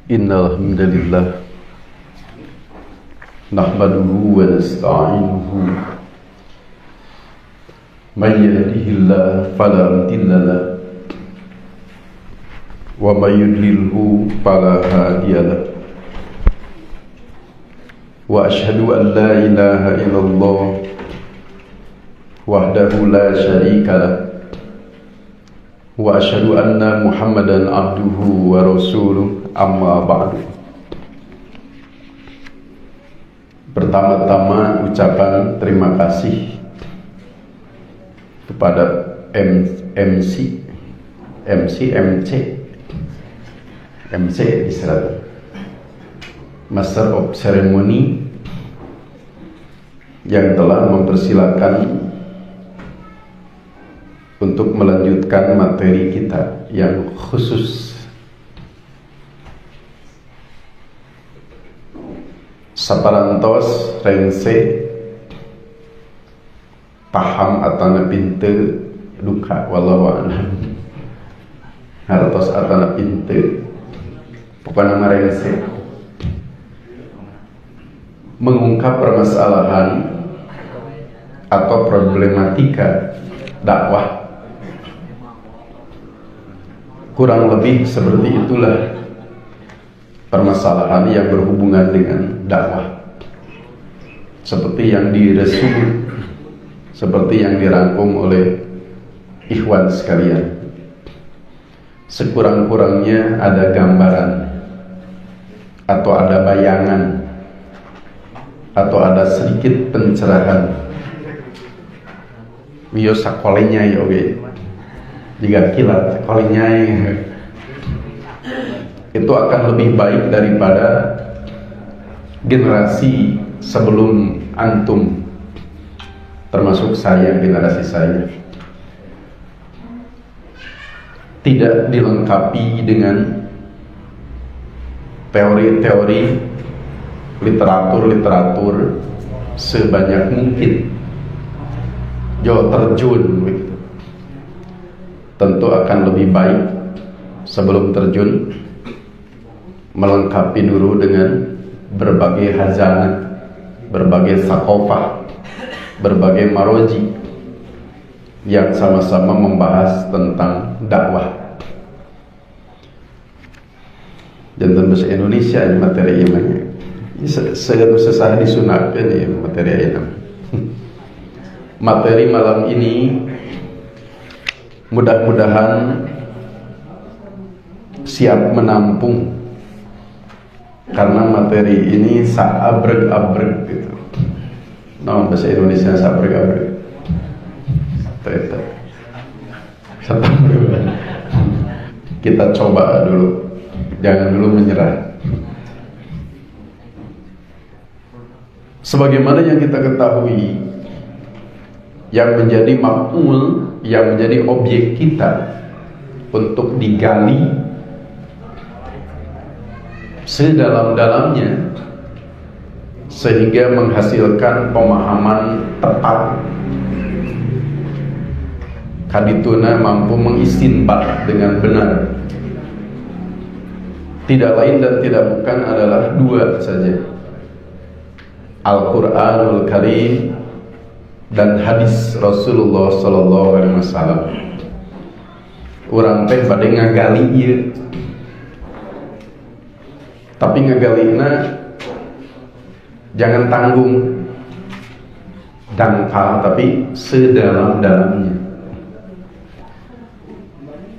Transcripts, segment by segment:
Innal hamdalillah nahmaduhu wa nasta'inuhu may yahdihillahu fala mudilla lahu wa may yudlilhu fala hadiya lahu wa ashhadu an la ilaha illallah wahdahu la syarika lahu wa ashhadu anna Muhammadan abduhu wa rasuluh. Amma ba'du. Pertama-tama ucapan terima kasih kepada MC Israel, Master of Ceremony, yang telah mempersilakan untuk melanjutkan materi kita yang khusus saparantos rengse paham atana pinte duka wallahu a'lam hartos atana pinte pokoknya nama rengse mengungkap permasalahan atau problematika dakwah. Kurang lebih seperti itulah permasalahan yang berhubungan dengan dakwah, seperti yang diresum, seperti yang dirangkum oleh ikhwan sekalian. Sekurang-kurangnya ada gambaran atau ada bayangan atau ada sedikit pencerahan. Mio sakolenya ya oke, jika kilat sakolenya itu akan lebih baik daripada generasi sebelum antum, termasuk saya, generasi saya. Tidak dilengkapi dengan teori-teori, literatur sebanyak mungkin. Jo terjun begitu. Tentu akan lebih baik sebelum terjun melengkapi dulu dengan berbagai hazanah, berbagai sakofah, berbagai maroji yang sama-sama membahas tentang dakwah. Jantan bahasa Indonesia ini materi imannya. Sesah disunatkan ya materi iman. Materi malam ini mudah-mudahan siap menampung, karena materi ini saabreg-abreg gitu. Nah, bahasa Indonesia saabreg-abreg. Kita coba dulu, jangan dulu menyerah. Sebagaimana yang kita ketahui, yang menjadi maf'ul, yang menjadi objek kita untuk digali sedalam-dalamnya sehingga menghasilkan pemahaman tepat, kadituna mampu mengistinbat dengan benar. Tidak lain dan tidak bukan adalah dua saja, Al-Quranul Karim dan hadis Rasulullah sallallahu alaihi wasallam. Urang teh bade ngagali ieu, tapi ngagalina jangan tanggung dangkal, tapi sedalam-dalamnya.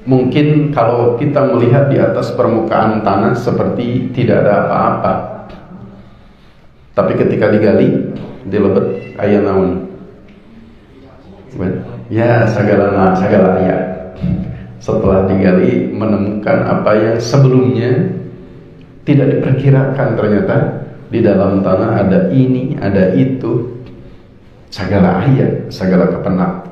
Mungkin kalau kita melihat di atas permukaan tanah seperti tidak ada apa-apa, tapi ketika digali dilebet aya naon, ya segala ayat. Setelah digali menemukan apa yang sebelumnya tidak diperkirakan, ternyata di dalam tanah ada ini, ada itu, segala ayat, segala kepenak.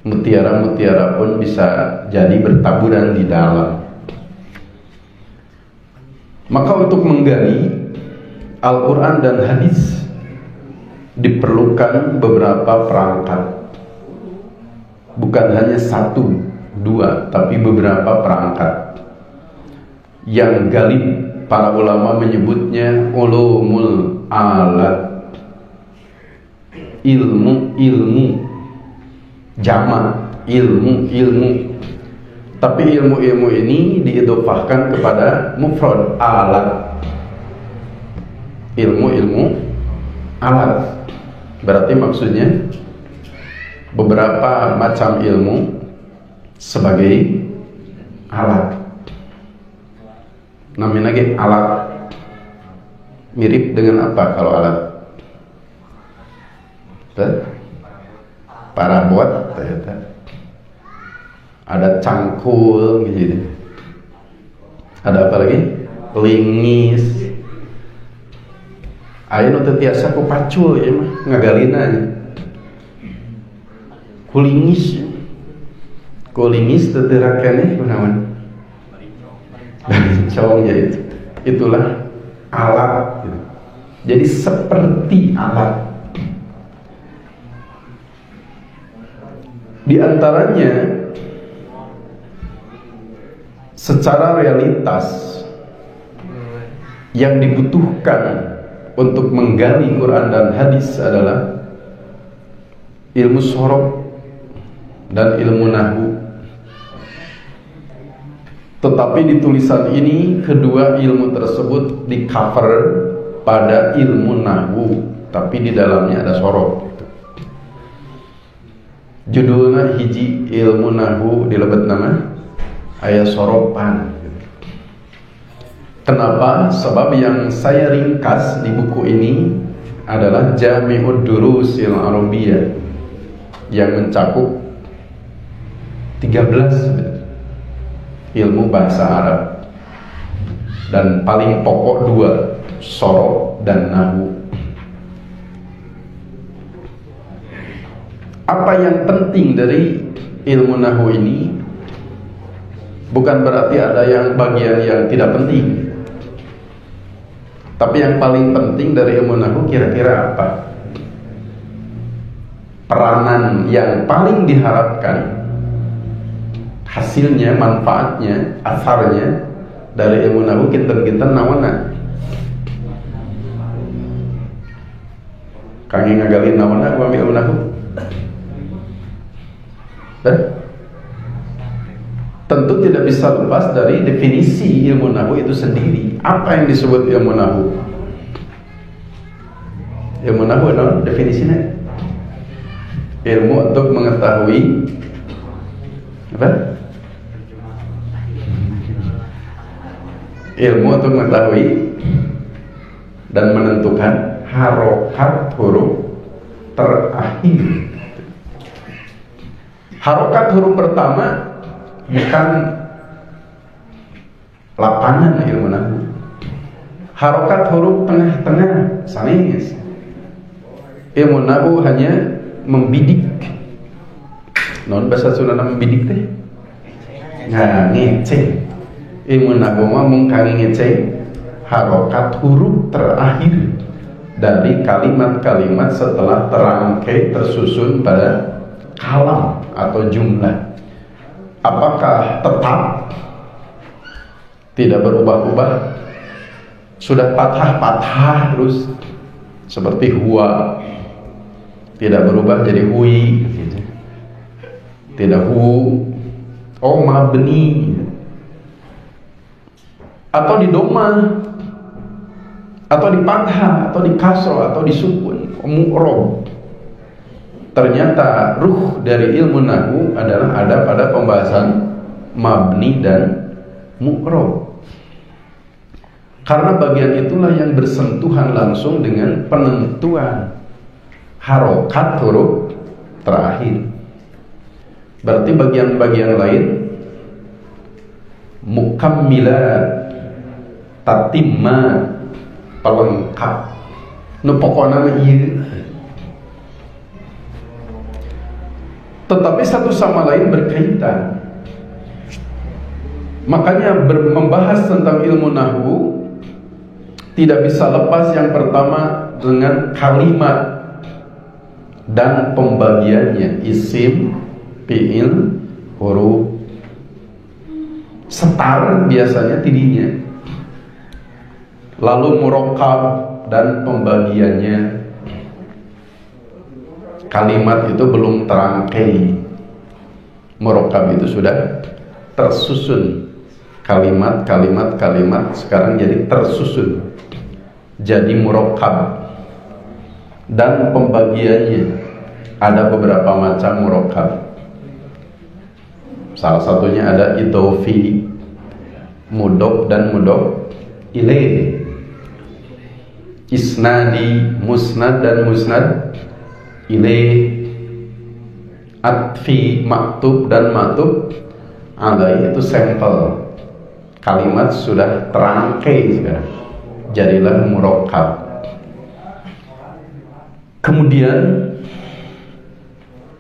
Mutiara-mutiara pun bisa jadi bertaburan di dalam. Maka untuk menggali Al-Quran dan hadis diperlukan beberapa perangkat. bukan hanya satu, dua, tapi beberapa perangkat yang galib para ulama menyebutnya ulumul alat, ilmu jamak, ilmu. Tapi ilmu ini diidofahkan kepada mufrad alat. Ilmu alat berarti maksudnya beberapa macam ilmu sebagai alat. Namanya lagi alat. Mirip dengan apa kalau alat? Parabot, ada cangkul gitu. Ada apa lagi? Lingis. Ayo nu tiasa ku pacul ya mah ngagalina. Kulingis. Kulingis teu teu keneh kunaon? Cawang ya itu. Itulah alat gitu. Jadi seperti alat. Di antaranya secara realitas yang dibutuhkan untuk menggali Quran dan hadis adalah ilmu sorof dan ilmu nahwu. Tetapi di tulisan ini kedua ilmu tersebut di cover pada ilmu nahwu, tapi di dalamnya ada sorof. Judulnya hiji ilmu nahwu dilebet nama aya sorofan. Kenapa? Sebab yang saya ringkas di buku ini adalah Jami'ud Durusil Arabiyyah yang mencakup 13 ilmu bahasa Arab, dan paling pokok dua, sorof dan nahwu. Apa yang penting dari ilmu nahwu ini? Bukan berarti ada yang bagian yang tidak penting, tapi yang paling penting dari ilmu nahwu kira-kira apa? Peranan yang paling diharapkan, hasilnya, manfaatnya, asarnya dari ilmu nahwu kinten-kinten nawana. Kang ngagalin nawana ku ambil ilmu nahwu. Tentu tidak bisa lepas dari definisi ilmu nahwu itu sendiri. Apa yang disebut ilmu nahwu? Ilmu nahwu adalah definisinya ilmu untuk mengetahui apa? Ilmu untuk mengetahui dan menentukan harokat huruf terakhir. Harokat huruf pertama bukan lapangan ilmu nahwu. Harokat huruf tengah-tengah sanes. Ilmu nahwu hanya membidik. Non bahasa Sunda membidik teh. Ngecek. Ilmu nahwu mah mung kangge ngecek harokat huruf terakhir dari kalimat-kalimat setelah terangkai tersusun pada kalam atau jumlah. Apakah tetap tidak berubah-ubah, sudah patah-patah terus seperti huwa, tidak berubah jadi hui, tidak hu, oh mabni, atau di doma, atau di fathah, atau di kasroh, atau di sukun, mu'rob. Ternyata ruh dari ilmu nahwu adalah ada pada pembahasan mabni dan mu'rob. Karena bagian itulah yang bersentuhan langsung dengan penentuan harokat huruf terakhir. Berarti bagian-bagian lain mukammilat, tatimmat, pelengkap, nu pokona ieu. Tetapi satu sama lain berkaitan. Makanya membahas tentang ilmu nahwu tidak bisa lepas yang pertama dengan kalimat dan pembagiannya, isim, fiil, huruf. Setar biasanya tidinya. Lalu murakkab dan pembagiannya. Kalimat itu belum terangkai. Murakkab itu sudah tersusun. Kalimat sekarang jadi tersusun. Jadi murakkab. Dan pembagiannya ada beberapa macam murakkab. Salah satunya ada idhofi, mudhof dan mudhof ilaih, isnadi, musnad dan musnad ilaih, atfi, maktub dan maktub alaih. Itu sampel. Kalimat sudah terangkai sekarang. Jadilah murakkab. Kemudian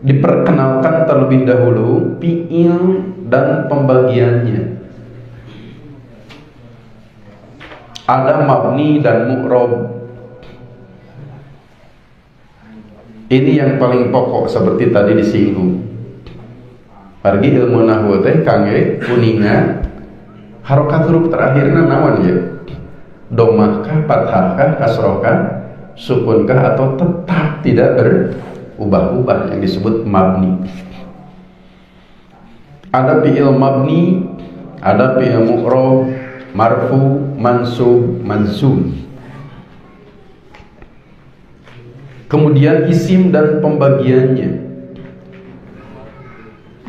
diperkenalkan terlebih dahulu fiil dan pembagiannya. Ada mabni dan mu'rab. Ini yang paling pokok seperti tadi disinggung. Pergi ilmu nahwu teh kangge kuningan harokat huruf terakhirna naon ya? Domahkah, fathahkah, kasrohkah, sukunkah, atau tetap tidak berubah-ubah yang disebut mabni. Ada fi'il mabni, ada fi'il mu'rab, marfu, mansub, manzum. Kemudian isim dan pembagiannya.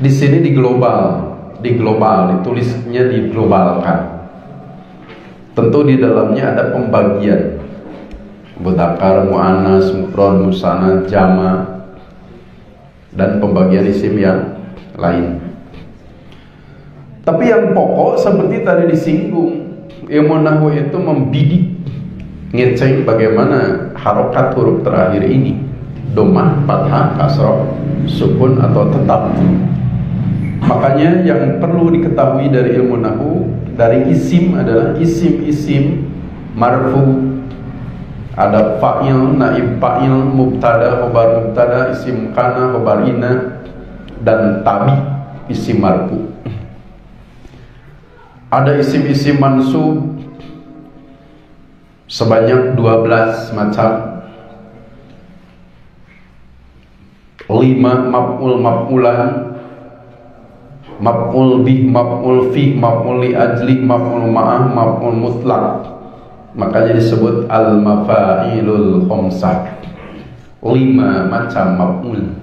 Di sini ditulisnya diglobalkan. Tentu di dalamnya ada pembagian. Mudzakkar, muannas, mufrad, musanna, jama, dan pembagian isim yang lain. Tapi yang pokok seperti tadi disinggung, ilmu nahwu itu membidik, ngecek bagaimana harokat huruf terakhir ini, domah, fathah, kasroh, sukun atau tetap. Makanya yang perlu diketahui dari ilmu nahwu, dari isim adalah isim-isim marfu. Ada fa'il, naib fa'il, mubtada, khobar mubtada, isim kana, khobar ina, dan tabi, isim marfu. Ada isim-isim mansub sebanyak 12 macam. 5 maf'ul, maf'ulan, maf'ul bih, maf'ul fi, maf'ul li ajli, maf'ul ma'ah, maf'ul mutlaq. Makanya disebut al-mafa'ilul khamsah. 5 macam maf'ul.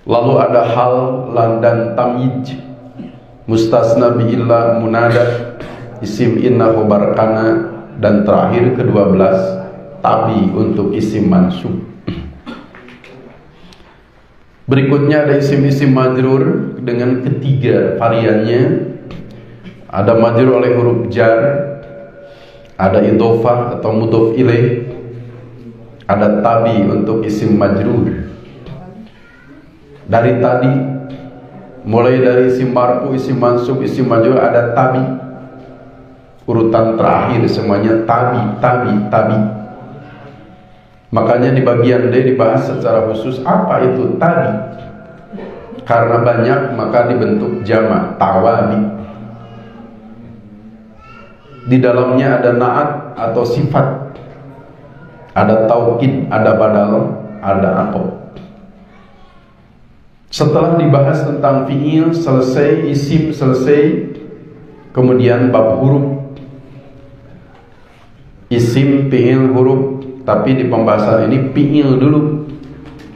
Lalu ada hal, lan, dan tamyiz, mustasna bi illa, munada, isim inna, khobar kana, dan terakhir ke-12 tabi untuk isim mansub. Berikutnya ada isim-isim majrur dengan ketiga variannya. Ada majrur oleh huruf jar, ada idhofah atau mudhof ilaih, ada tabi untuk isim majrur. Dari tadi, mulai dari isim marfu, isim mansub, isim majrur, ada tabi. Urutan terakhir semuanya tabi. Makanya di bagian D dibahas secara khusus apa itu tabi. Karena banyak maka dibentuk jamak tawabi. Di dalamnya ada naat atau sifat, ada taukid, ada badal, ada atop. Setelah dibahas tentang fi'il selesai, isim selesai, kemudian bab huruf. Isim, fi'il, huruf. Tapi di pembahasan ini fi'il dulu.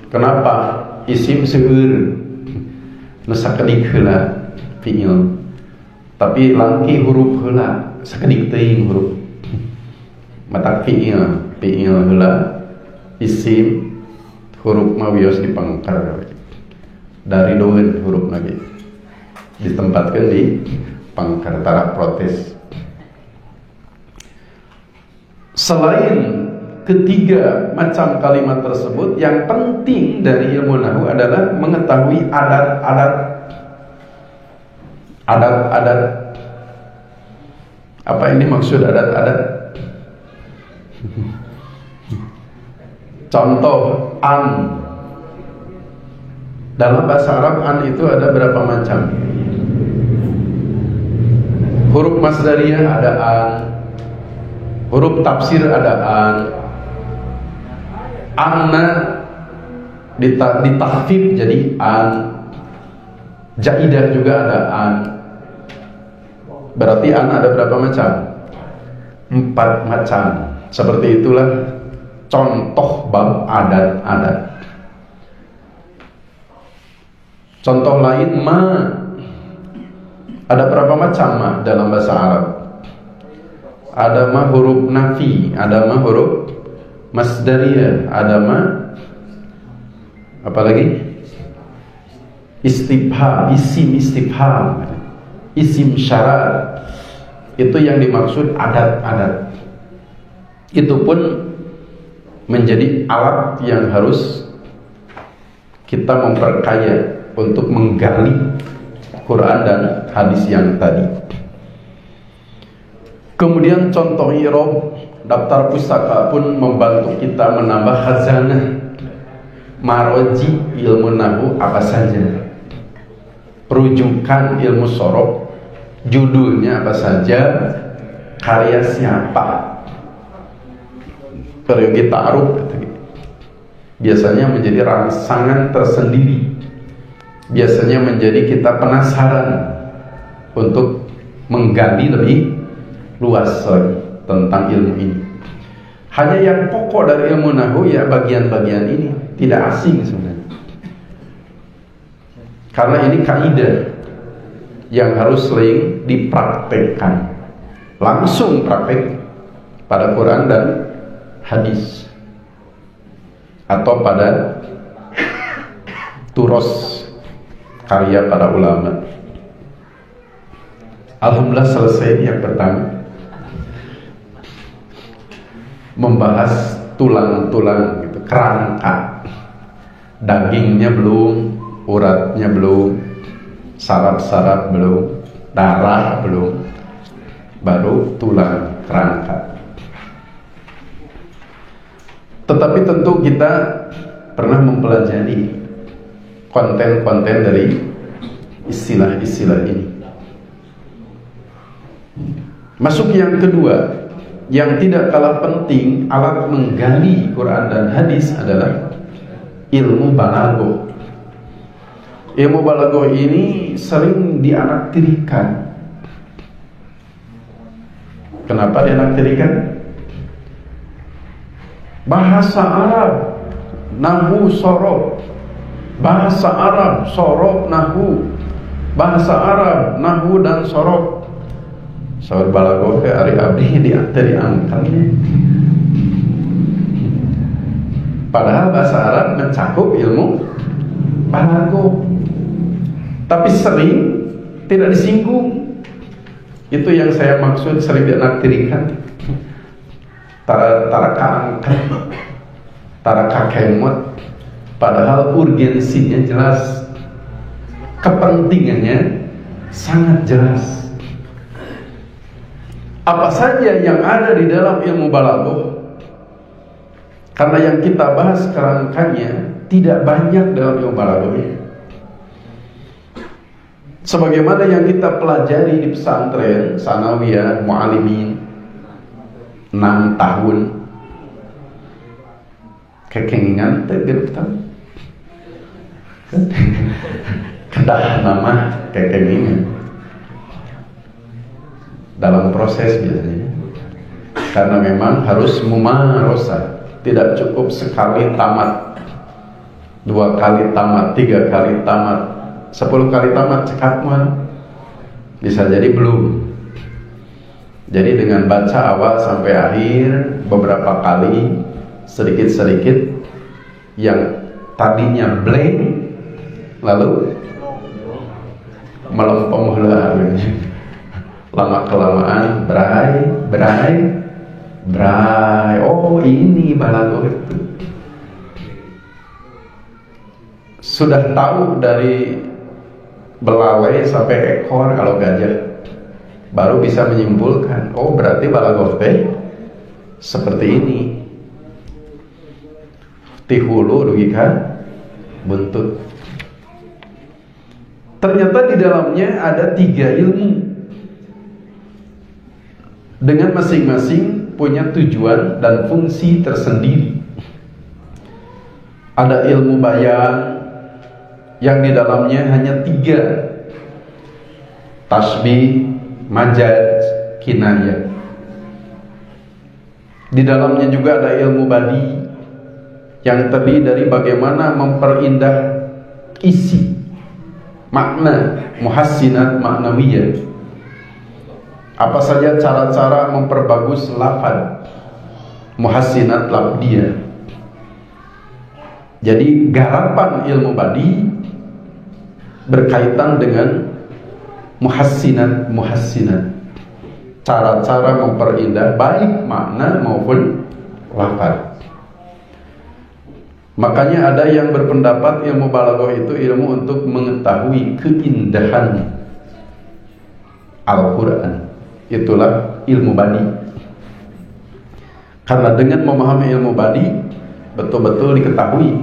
Kenapa? Isim seueur nusakedik heula fi'il. Tapi langki huruf heula sakedik teuing huruf. Mata fi'il heula, isim huruf mah wios dipangkar. Dari doen huruf lagi ditempatkan di pangkar tara protes. Selain ketiga macam kalimat tersebut, yang penting dari ilmu nahwu adalah mengetahui adat-adat. Apa ini maksud adat-adat? Contoh an Dalam bahasa Arab an itu ada berapa macam? Huruf masdariyah ada an, huruf tafsir ada an. Anna ditahfif jadi an. Jaidah juga ada an. Berarti an ada berapa macam? 4 macam. Seperti itulah contoh bab adat-adat. Contoh lain ma. Ada berapa macam ma dalam bahasa Arab? Ada ma huruf nafi, ada ma huruf masdariyah, ada ma apa lagi? Istifham, isim istifham, isim syarat. Itu yang dimaksud adat-adat. Itu pun menjadi alat yang harus kita memperkaya untuk menggali Quran dan hadis yang tadi. Kemudian contoh i'rab, daftar pustaka pun membantu kita menambah khazanah maroji ilmu nahwu apa saja, rujukan ilmu sorof, judulnya apa saja, karya siapa, periode ta'aruf biasanya menjadi rangsangan tersendiri, biasanya menjadi kita penasaran untuk menggali lebih luas tentang ilmu ini. Hanya yang pokok dari ilmu nahwu ya bagian-bagian ini, tidak asing sebenarnya. Karena ini kaidah yang harus sering dipraktekkan, langsung praktek pada Quran dan hadis atau pada turos karya para ulama. Alhamdulillah selesai yang pertama, membahas tulang-tulang gitu, kerangka. Dagingnya belum, uratnya belum, saraf-saraf belum, darah belum, baru tulang kerangka. Tetapi tentu kita pernah mempelajari konten-konten dari istilah-istilah ini. Masuk yang kedua, yang tidak kalah penting alat menggali Quran dan hadis adalah ilmu balaghah. Ilmu balaghah ini sering dianaktirikan. Kenapa dianaktirikan? Bahasa Arab nahwu sorof, bahasa Arab sorof nahwu, bahasa Arab nahwu dan sorof. Saur balaghah ke ari abdi diangkatnya. Padahal bahasa Arab mencakup ilmu balaghah, tapi sering tidak disinggung. Itu yang saya maksud sering dianaktirikan. Taraka angkat, taraka kemot. Padahal urgensinya jelas, kepentingannya sangat jelas. Apa saja yang ada di dalam ilmu balaghah, karena yang kita bahas kerangkanya tidak banyak dalam ilmu balaghah. Sebagaimana yang kita pelajari di pesantren sanawiyah mu'alimin 6 tahun, kekengan tegir tahu kedah nama kekengan dalam proses biasanya, karena memang harus mumarosah. Tidak cukup sekali tamat, 2 kali tamat, 3 kali tamat, 10 kali tamat cekatman, bisa jadi belum. Jadi dengan baca awal sampai akhir beberapa kali, sedikit-sedikit, yang tadinya blank lalu melempem heula, lama kelamaan berai. Oh ini balaghah itu. Sudah tahu dari belalai sampai ekor kalau gajah, baru bisa menyimpulkan, oh berarti balaghah teh seperti ini. Tihulu rugikan buntut. Ternyata di dalamnya ada 3 ilmu dengan masing-masing punya tujuan dan fungsi tersendiri. Ada ilmu bayan yang di dalamnya hanya 3: tasbih, majaz, kinayah. Di dalamnya juga ada ilmu badi yang terdiri dari bagaimana memperindah isi, makna, muhassinat maknawiyah. Apa saja cara-cara memperbagus lafaz, muhassinat lafdiyah. Jadi garapan ilmu badi berkaitan dengan muhassinat, cara-cara memperindah baik makna maupun lafaz. Makanya ada yang berpendapat ilmu balaghah itu ilmu untuk mengetahui keindahan Al-Quran. Itulah ilmu badi. Karena dengan memahami ilmu badi, betul-betul diketahui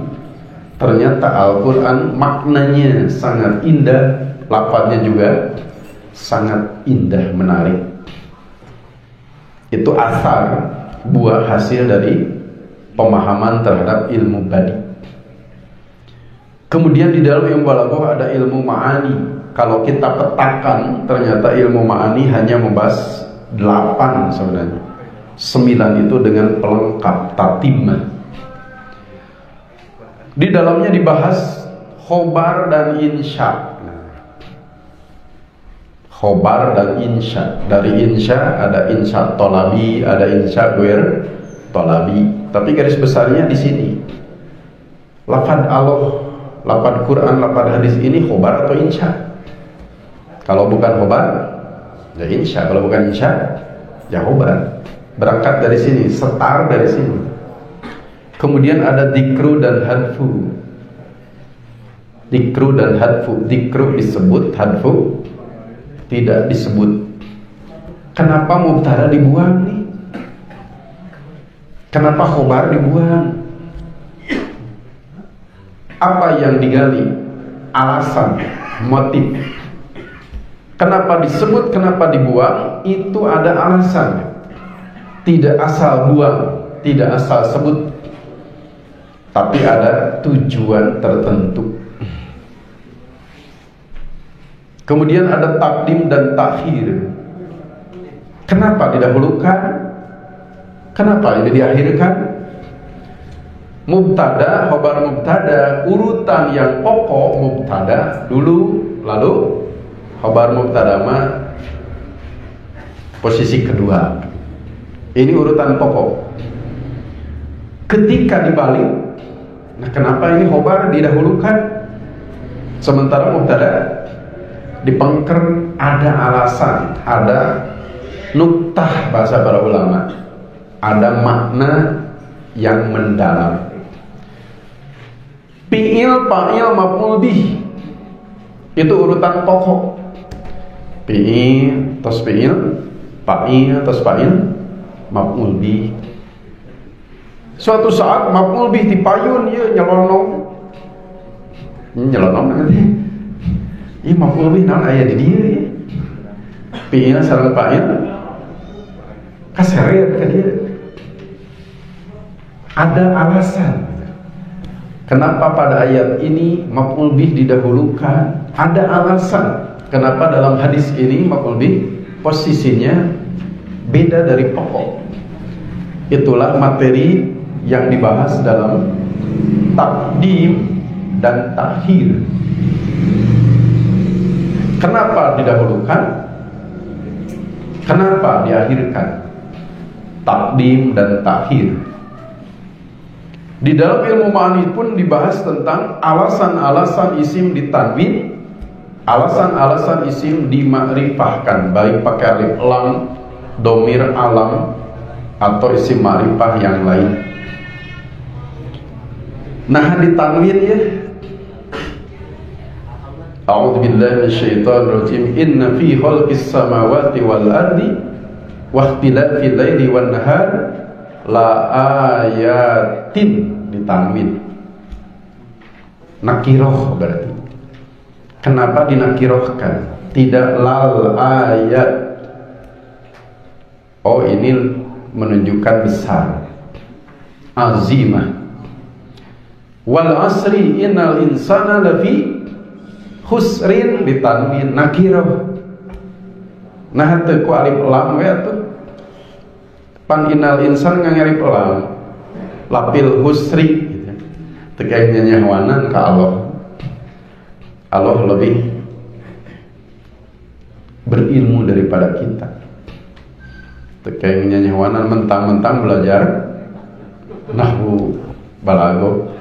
ternyata Al-Quran maknanya sangat indah, lafaznya juga sangat indah, menarik. Itu asar, buah hasil dari pemahaman terhadap ilmu badi. Kemudian di dalam ilmu balaghah ada ilmu ma'ani. Kalau kita petakan, ternyata ilmu ma'ani hanya membahas 8 sebenarnya. 9 itu dengan pelengkap tatimah. Di dalamnya dibahas khobar dan insya. Khobar dan insya. Dari insya ada insya tolabi, ada insya guer tolabi. Tapi garis besarnya di sini. Lafaz Allah, lafaz Quran, lafaz hadis ini khobar atau insya? Kalau bukan khobar, ya insya. Kalau bukan insya, ya khobar. Berangkat dari sini, setar dari sini. Kemudian ada dikru dan hadfu. Dikru dan hadfu. Dikru disebut, hadfu tidak disebut. Kenapa mubtada dibuang nih? Kenapa khobar dibuang? Apa yang digali? Alasan, motif. Kenapa disebut, kenapa dibuang? Itu ada alasan. Tidak asal buang, tidak asal sebut, tapi ada tujuan tertentu. Kemudian ada takdim dan takhir. Kenapa didahulukan? Kenapa ini diakhirkan? Mubtada, khobar mubtada, urutan yang pokok mubtada dulu, lalu khobar mubtada ma posisi kedua. Ini urutan pokok. Ketika dibalik, nah kenapa ini khobar didahulukan sementara mubtada dipengker? Ada alasan, ada nuktah bahasa para ulama, ada makna yang mendalam. Fi'il, fa'il, maf'ul bih itu urutan pokok. Fi'il, tos fi'il, fa'il, tos fa'il, maf'ul bih. Suatu saat maf'ul bih dipayun ya nyelonong. Nyelonong nanti. Ieu maf'ul bih naon aya di dieu ya. Fi'il sareng fa'il kaseret ka dieu. Ada alasan. Kenapa pada ayat ini maf'ul bih didahulukan? Ada alasan. Kenapa dalam hadis ini maf'ul bih posisinya beda dari pokok? Itulah materi yang dibahas dalam takdim dan takhir. Kenapa didahulukan? Kenapa diakhirkan? Takdim dan takhir. Di dalam ilmu ma'ani pun dibahas tentang alasan-alasan isim ditanwin, alasan-alasan isim dimakrifahkan, baik pakai alif lam, domir alam, atau isim ma'rifah yang lain. Nah, ditanwin ya. A'udzubillahi minasyaitonirrajim. Inna fi khalqis samawati wal ardi wa ikhtilafil laili wan nahar la ayatin, ditanwin. Nakiroh berarti. Kenapa dinakirohkan? Tidak lal ayat. Oh, ini menunjukkan besar, azimah. Wal asri innal insana lafi khusrin ditanwin nakiroh. Nah teu ku alif lam we atuh. Pan innal insan ngarip lam. Lapil husri gitu. Teu kayak nyanyawanan ka Allah. Allah lebih berilmu daripada kita. Kayak nyanyawanan mentang-mentang belajar nahwu balago.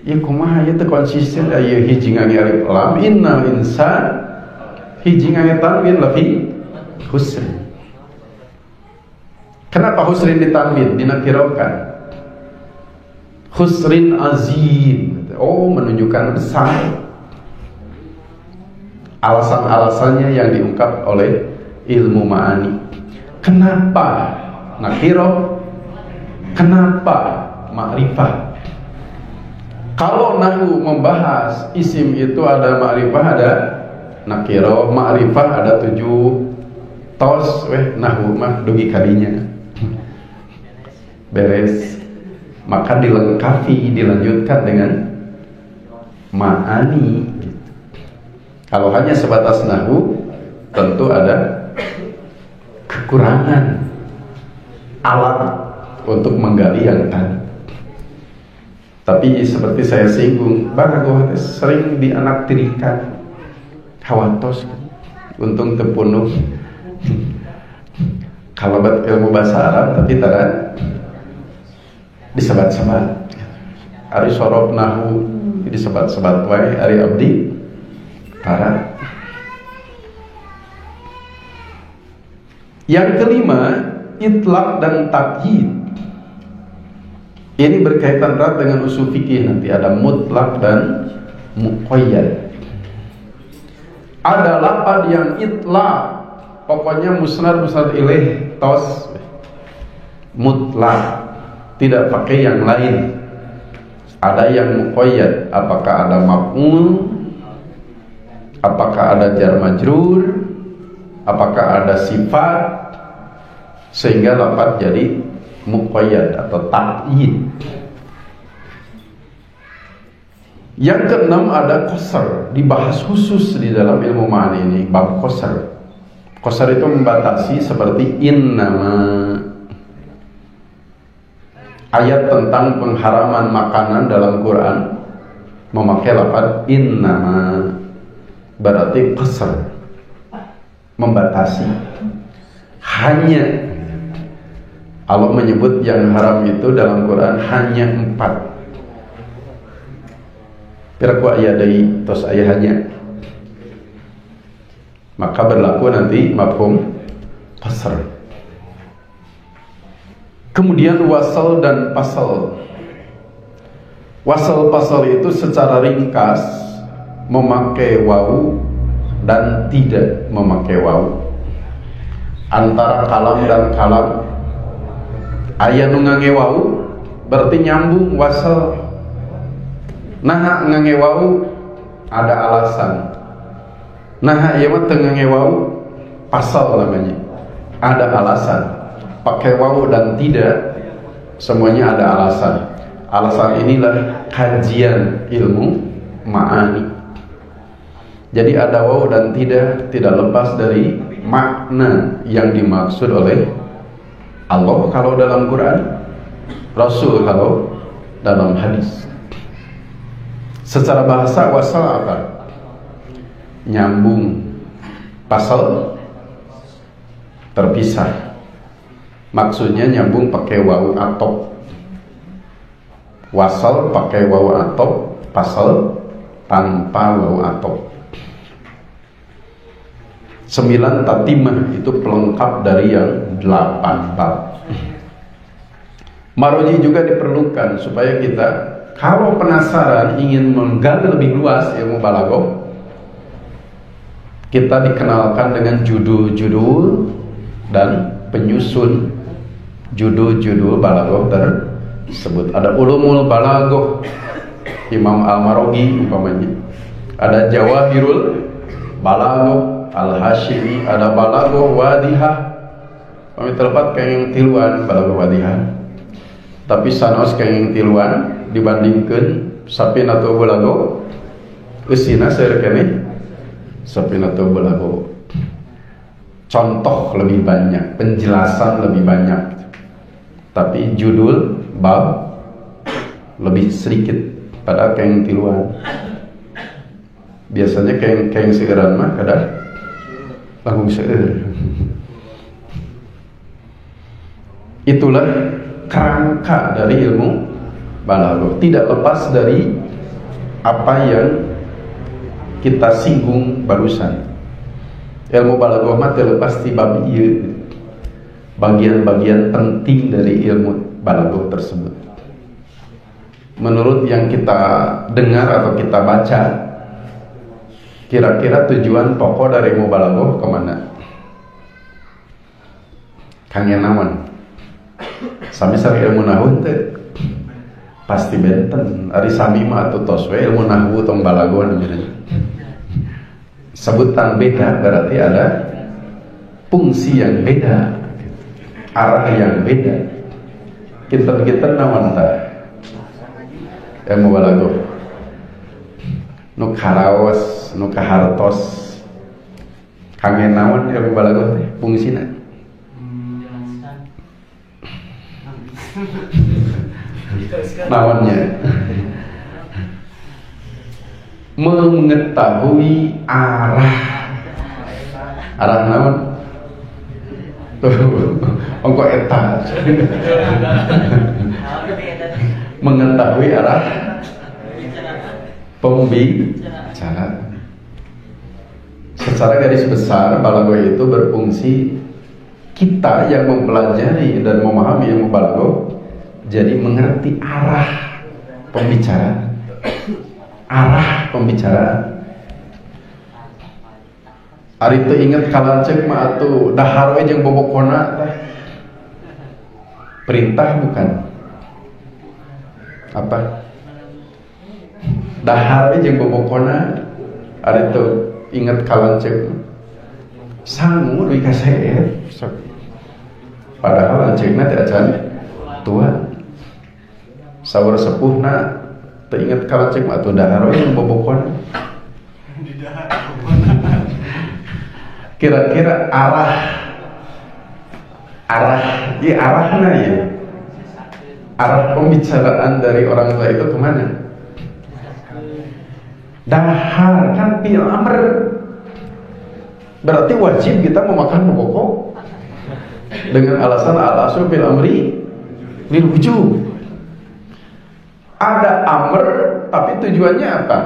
Ya kumaha ya teu konsisten aya hiji ngarip lam innal insan hiji ngarip tanwin lebih husri. Kenapa husrin ditanwin dinakirahkan? Husrin azim. Oh, menunjukkan besar. Alasan-alasannya yang diungkap oleh ilmu ma'ani. Kenapa nakirah? Kenapa ma'rifah? Kalau nahwu membahas isim itu ada ma'rifah, ada nakirah. Ma'rifah ada 7 tos, nahwu mah dugi kalinya beres. Maka dilengkapi, dilanjutkan dengan ma'ani. Kalau hanya sebatas nahwu, tentu ada kekurangan alat untuk menggali yang tadi. Tapi seperti saya singgung, baragoh sering dianaktirikan, hawatos, untung terpenuh. Kalau ilmu bahasa Arab, tapi tidak disebat-sebat. Ari sorob nahwu disebat-sebat wae, ari abdi para. Yang kelima, itlaq dan taqyid. Ini berkaitan erat dengan usul fikih, nanti ada mutlak dan muqayyad. Ada lafaz yang itlaq, pokoknya musnad ilaih tos mutlak, tidak pakai yang lain. Ada yang muqayyad, apakah ada maf'ul, apakah ada jar majrur, apakah ada sifat, sehingga lafaz jadi muqayyad atau taqyid. Yang keenam ada qasar, dibahas khusus di dalam ilmu ma'ani ini, bab qasar. Qasar itu membatasi, seperti innama, ayat tentang pengharaman makanan dalam Quran memakai lafaz innama, berarti qasar, membatasi. Hanya Allah menyebut yang haram itu dalam Quran hanya 4. Piraku ayadai tos ayahnya. Maka berlaku nanti mafhum qasr. Kemudian wasal dan pasal. Wasal pasal itu secara ringkas memakai wawu dan tidak memakai wawu. Antara kalam dan kalam, aya nu ngangge wawu berarti nyambung wasal. Nah ngangge wawu ada alasan. Nah ieu mah teu ngangge wawu pasal namanya. Ada alasan. Pakai wawu dan tidak, semuanya ada alasan. Alasan inilah kajian ilmu ma'ani. Jadi ada wawu dan tidak lepas dari makna yang dimaksud oleh Allah kalau dalam Quran, Rasul kalau dalam hadis. Secara bahasa wasal apa? Nyambung. Pasal terpisah. Maksudnya nyambung pakai wawu atop. Wasal pakai wawu atop, pasal tanpa wawu atop. 9 tatimah itu pelengkap dari yang 8 bab. Maroji juga diperlukan supaya kita kalau penasaran ingin menggali lebih luas ilmu balaghah, kita dikenalkan dengan judul-judul dan penyusun judul-judul balaghah tersebut. Ada Ulumul Balaghah Imam Al-Maraghi umpamanya, Ada Jawahirul Balaghah Al-Hasyimi, ada Balaghah Wadihah. Kami terlepat kenging tiluan Balaghah Wadihah. Tapi sanos kenging tiluan dibandingkan Sapinatul Balaghah eusina seueur keneh Sapinatul Balaghah. Contoh lebih banyak, penjelasan lebih banyak, tapi judul bab lebih sedikit pada kenging tiluan. Biasanya kenging seueuran mah kadang langkung seueur. Itulah kerangka dari ilmu balaghah, tidak lepas dari apa yang kita singgung barusan. Ilmu balaghah mah terlepas di bab ieu, bagian-bagian penting dari ilmu balaghah tersebut. Menurut yang kita dengar atau kita baca, kira-kira tujuan pokok dari ilmu balaghah kemana? Kangen naon? Sami sari ilmu nahwu teh pasti benten. Ari sami mah atuh tos we ilmu nahwu tong balaghah namanya. Sebutan beda berarti ada fungsi yang beda, arah yang beda. Kita naon tah ilmu balaghah? Nu karaos, nu kahartos. Kangen naon ilmu balaghah teh fungsina? Naonnya? Mengetahui arah naon? Ongko eta. Mengetahui arah pembicara. Secara garis besar balaghah itu berfungsi kita yang mempelajari dan memahami ilmu balaghah jadi mengerti arah pembicaraan. Arah pembicaraan. Ari teu inget kalancek mah atuh dahar we jeung bobokona teh. Perintah bukan? Apa? Dahar we jeung bobokona ari teu inget kalancek. Sangu duwi kaseet. Padahal lancekna teh acan tua. Saur sepuhna teu inget kalancek mah atuh dahar we jeung bobokona. Kira-kira arahna ya, arah pembicaraan dari orang tua itu kemana? Dahar kan fil amr, berarti wajib kita memakan pokok dengan alasan al-aslu fil amri lil wujub. Ada amr tapi tujuannya apa?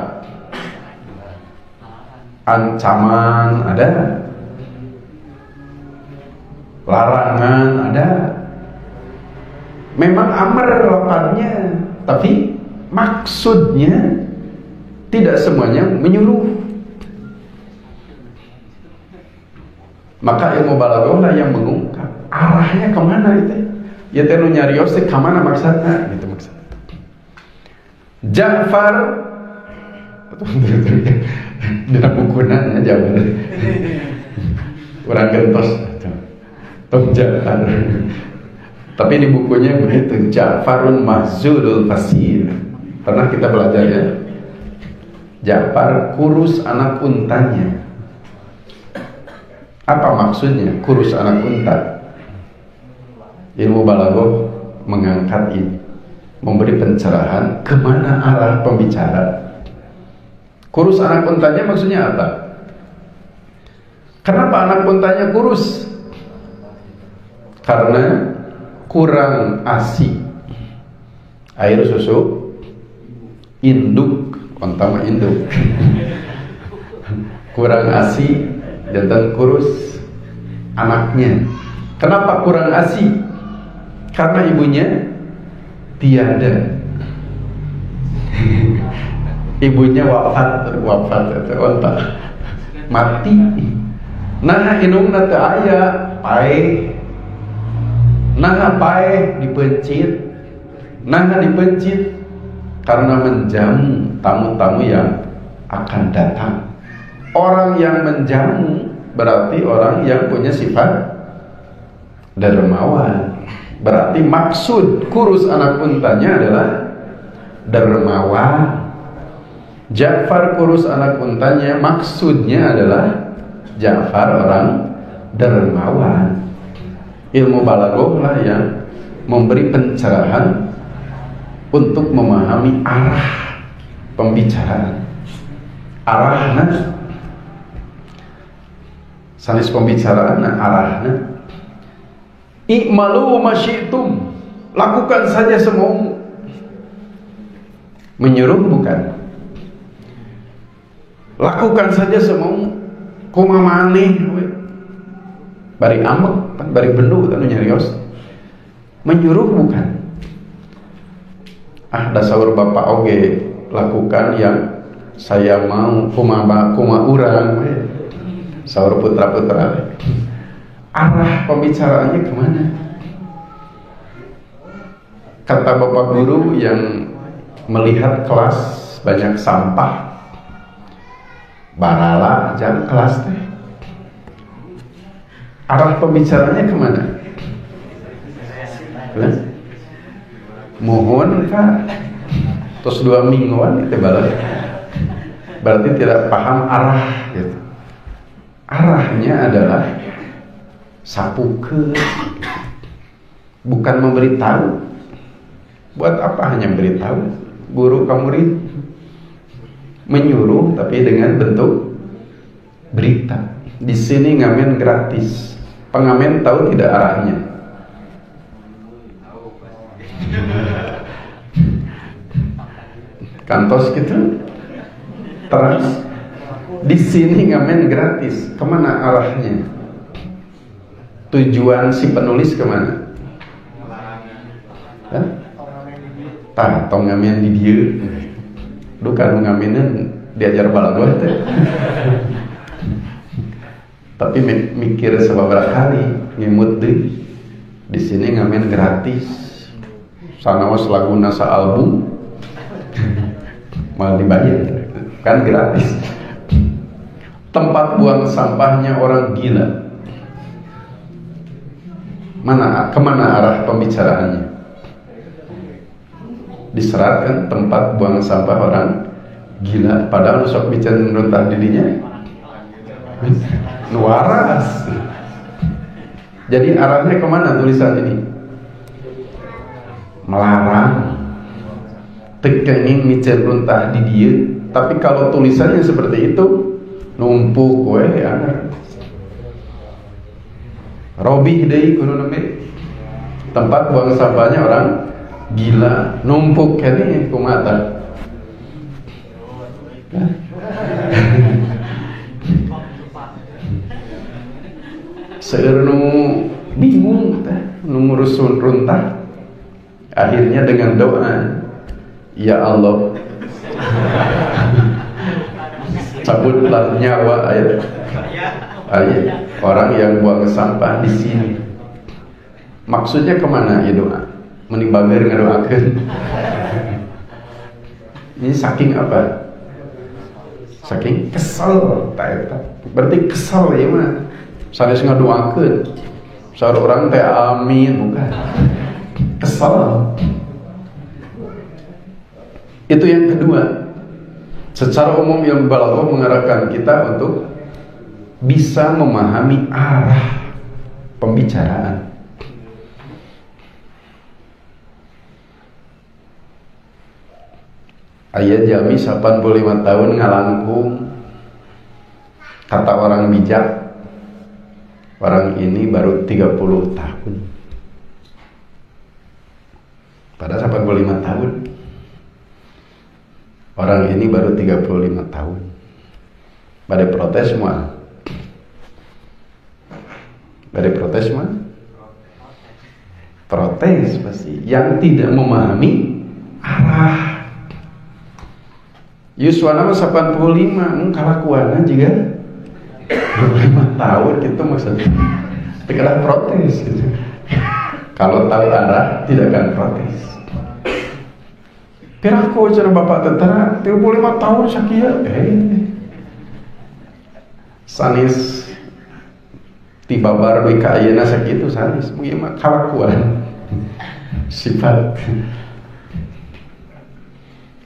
Ancaman ada, larangan ada. Memang amr lapannya, tapi maksudnya tidak semuanya menyuruh. Maka ilmu balaghah lah yang mengungkap arahnya kemana itu. Ya teh nu nyarios teh kamana maksudna gitu maksudnya. Ja'far dina bukuna Ja'far. Urang gentos Tom Ja'far. Tapi di bukunya begitu, Ja'farun mahzulul fasir. Pernah kita belajar ya? Ja'far kurus anak untanya. Apa maksudnya kurus anak unta? Ilmu balaghah mengangkat ini, memberi pencerahan kemana arah pembicara. Kurus anak untanya maksudnya apa? Kenapa anak untanya kurus? Karena kurang ASI, air susu induk, ontama induk. Kurang ASI dan kurus anaknya. Kenapa kurang ASI? Karena ibunya tiada. Ibunya wafat atau onta mati. Nah indungna teu aya pae. Nah pae dipencit. Nah dipencit karena menjamu tamu-tamu yang akan datang. Orang yang menjamu berarti orang yang punya sifat dermawan. Berarti maksud kurus anak untanya adalah dermawan. Ja'far kurus anak untanya maksudnya adalah Ja'far orang dermawan. Ilmu balaghah lah yang memberi pencerahan untuk memahami arah pembicaraan. Arahna sanes pembicaraan arahna. I'malu masyi'tum, lakukan saja semaumu. Menyuruh bukan. Lakukan saja semaumu. Kumaha maneh we. Bari ambek, bari bendu anu nyarios. Menyuruh bukan. Da saur bapak oge lakukan yang saya mau, kumaha urang we. Saur putra-putra. Arah pembicaraannya kemana? Kata bapak guru yang melihat kelas banyak sampah, barala jam kelas teh. Arah pembicaranya kemana? Mohon kak, terus 2 mingguan itu balik. Berarti tidak paham arah gitu. Arahnya adalah sapukeun, bukan memberitahu. Buat apa hanya beritahu? Guru ka murid menyuruh tapi dengan bentuk berita. Di sini ngamen gratis. Pengamen tahu tidak arahnya? Kantos gitu. Terus di sini ngamen gratis. Kemana arahnya? Tujuan si penulis kemana? Tah, tong ngamen di dieu. Dukan ngamenan diajar balaghah teh. Tapi mikir sababaraha kali ngimut deui. Di sini ngamen gratis. Sanaos laguna sa album. Mal dibayar. Kan gratis. Tempat buang sampahnya orang gila. Kemana arah pembicaraannya? Diseratkan tempat buang sampah orang gila. Padahal sok bicara meruntah dirinya waras. Jadi arahnya kemana tulisan ini? Melarang. Tekenging micer runtah di dia. Tapi kalau tulisannya seperti itu, numpuk we anak. Robi deui kudu nembe. Tempat buang sampahnya orang gila, numpuk kene kumata. Seueur nu bingung teh, nu ngurusun runtah. Akhirnya dengan doa, ya Allah, cabutlah nyawa ayat orang yang buang sampah di sini. Maksudnya kemana ya doa? Menimbangan ngadoakeun. Ini saking apa? Saking kesel, berarti kesel ya mah. Sanes ngadoakeun. Saur orang teh amin bukan. Kesel. Itu yang kedua. Secara umum ilmu balaghah mengarahkan kita untuk bisa memahami arah pembicaraan. Aya jami 85 tahun ngalangkung. Kata orang bijak, orang ini baru 30 tahun. Pada 85 tahun. Orang ini baru 35 tahun. Pada protes semua. Pada protes semua. Protes pasti. Yang tidak memahami arah. Yuswana 85, kalakuannya juga 25 tahun itu maksudnya. Tidak protes gitu. Kalau tahu arah tidak akan protes. Pirako cara bapak tentara 35 tahun sakia sanis tibabar duit ka ayeuna sakitu sanis ieu mah kalakuan sifat.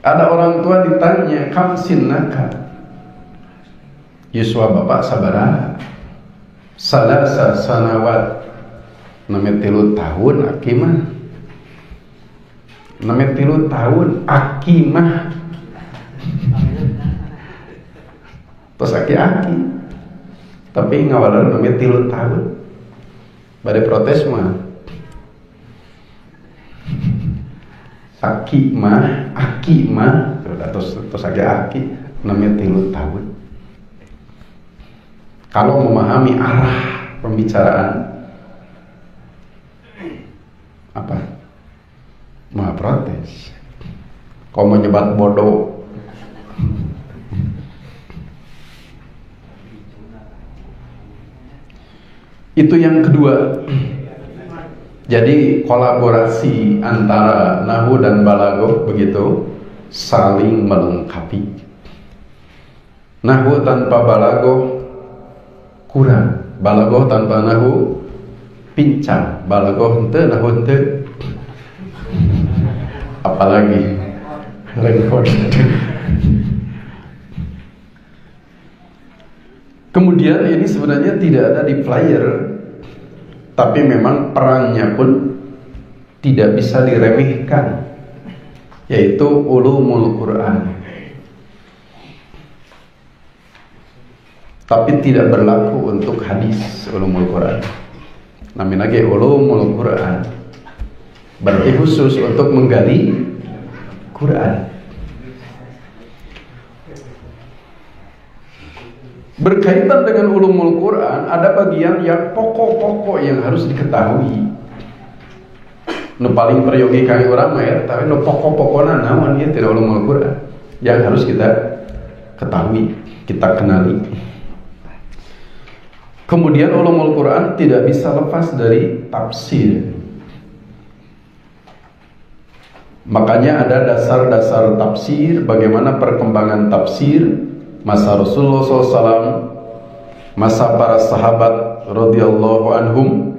Ada orang tua ditanya kam sinnaka, yuswa bapak sabaraha, salasa sanawat, 63 tahun aki mah, 63 tahun aki mah, terus aki tapi ngawalan 63 tahun, bade protes mah, aki mah, terus aki 63 tahun. Kalau memahami arah pembicaraan apa? Mah protes. Kau menyebat bodoh. Itu yang kedua. Jadi kolaborasi antara nahwu dan balaghah begitu saling melengkapi. Nahwu tanpa balaghah kurang, balaghah tanpa nahwu pincang, balaghah henteu nahwu henteu. Apalagi rekod. Kemudian ini sebenarnya tidak ada di flyer, tapi memang perannya pun tidak bisa diremehkan, yaitu ulumul Quran. Tapi tidak berlaku untuk hadis ulumul Quran. Namanya lagi ulumul Quran, berarti khusus untuk menggali Quran. Berkaitan dengan ulumul Quran, ada bagian yang pokok-pokok yang harus diketahui. Nu paling peryogi kami orang mah tapi nu pokok-pokokna naon ieu tidak ulumul Quran yang harus kita ketahui, kita kenali. Kemudian ulumul Quran tidak bisa lepas dari tafsir. Makanya ada dasar-dasar tafsir, bagaimana perkembangan tafsir masa Rasulullah SAW, masa para sahabat radhiyallahu anhum,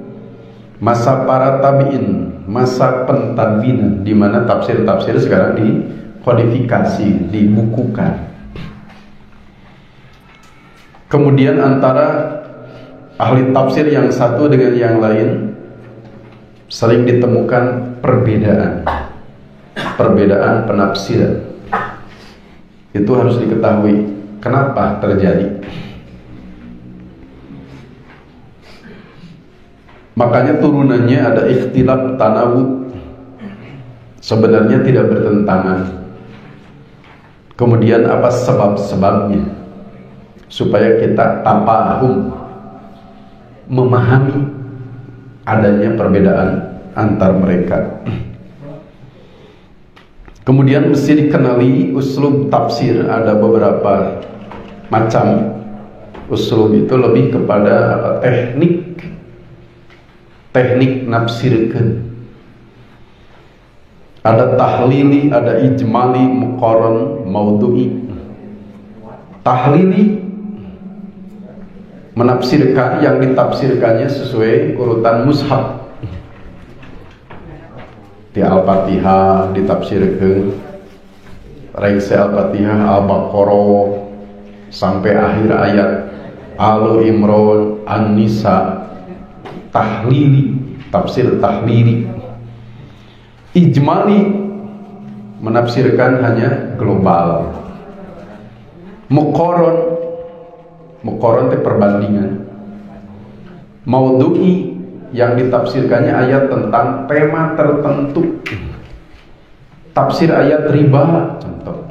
masa para tabi'in, masa pentadwinan, di mana tafsir-tafsir sekarang dikodifikasi, dibukukan. Kemudian antara ahli tafsir yang satu dengan yang lain sering ditemukan perbedaan penafsiran. Itu harus diketahui. Kenapa terjadi? Makanya turunannya ada ikhtilaf tanawud. Sebenarnya tidak bertentangan. Kemudian apa sebab-sebabnya? Supaya kita tafahum, memahami adanya perbedaan antar mereka. Kemudian mesti dikenali uslub tafsir. Ada beberapa macam uslub, itu lebih kepada teknik nafsirkeun. Ada tahlili, ada ijmali, muqarran, maudhu'i. Tahlili menafsirkan yang ditafsirkannya sesuai urutan mushaf. Di Al-Fatihah ditafsirkan Raisi Al-Fatihah Al-Baqarah sampai akhir ayat Al Imran, An-Nisa. Tahlili, tafsir tahlili. Ijmali menafsirkan hanya global. Muqarran itu perbandingan. Maudhu'i yang ditafsirkannya ayat tentang tema tertentu. Tafsir ayat riba contoh.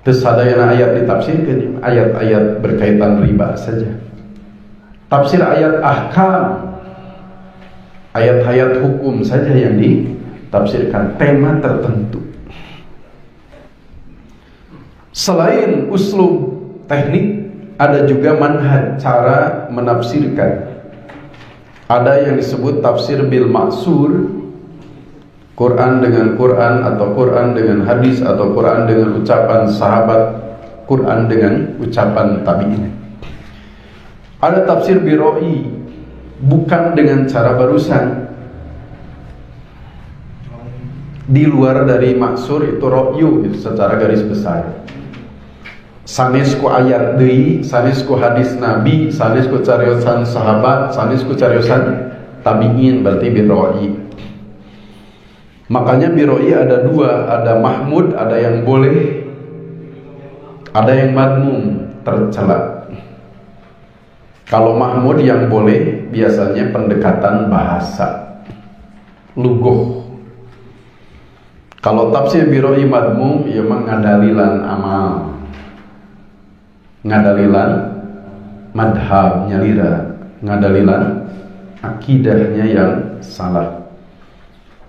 Terus sadayana ayat ditafsirkan ayat-ayat berkaitan riba saja. Tafsir ayat ahkam, ayat-ayat hukum saja yang ditafsirkan tema tertentu. Selain uslub teknik, ada juga manhaj, cara menafsirkan. Ada yang disebut tafsir bil maksur, Quran dengan Quran, atau Quran dengan hadis, atau Quran dengan ucapan sahabat, Quran dengan ucapan tabi'in. Ada tafsir biroi, bukan dengan cara barusan, di luar dari maksur itu ro'yu gitu, secara garis besar. Sanes ku ayat deui, sanes ku hadis Nabi, sanes ku cariosan sahabat, sanes ku cariosan tabi'in, berarti biroi. Makanya biroi ada dua, ada mahmud, ada yang boleh, ada yang madmum, tercela. Kalau mahmud yang boleh biasanya pendekatan bahasa, lugoh. Kalau tafsir biroi madmum, ya mah ngadalilan amal, ngadalilan madhab nyalira, ngadalilan akidahnya yang salah.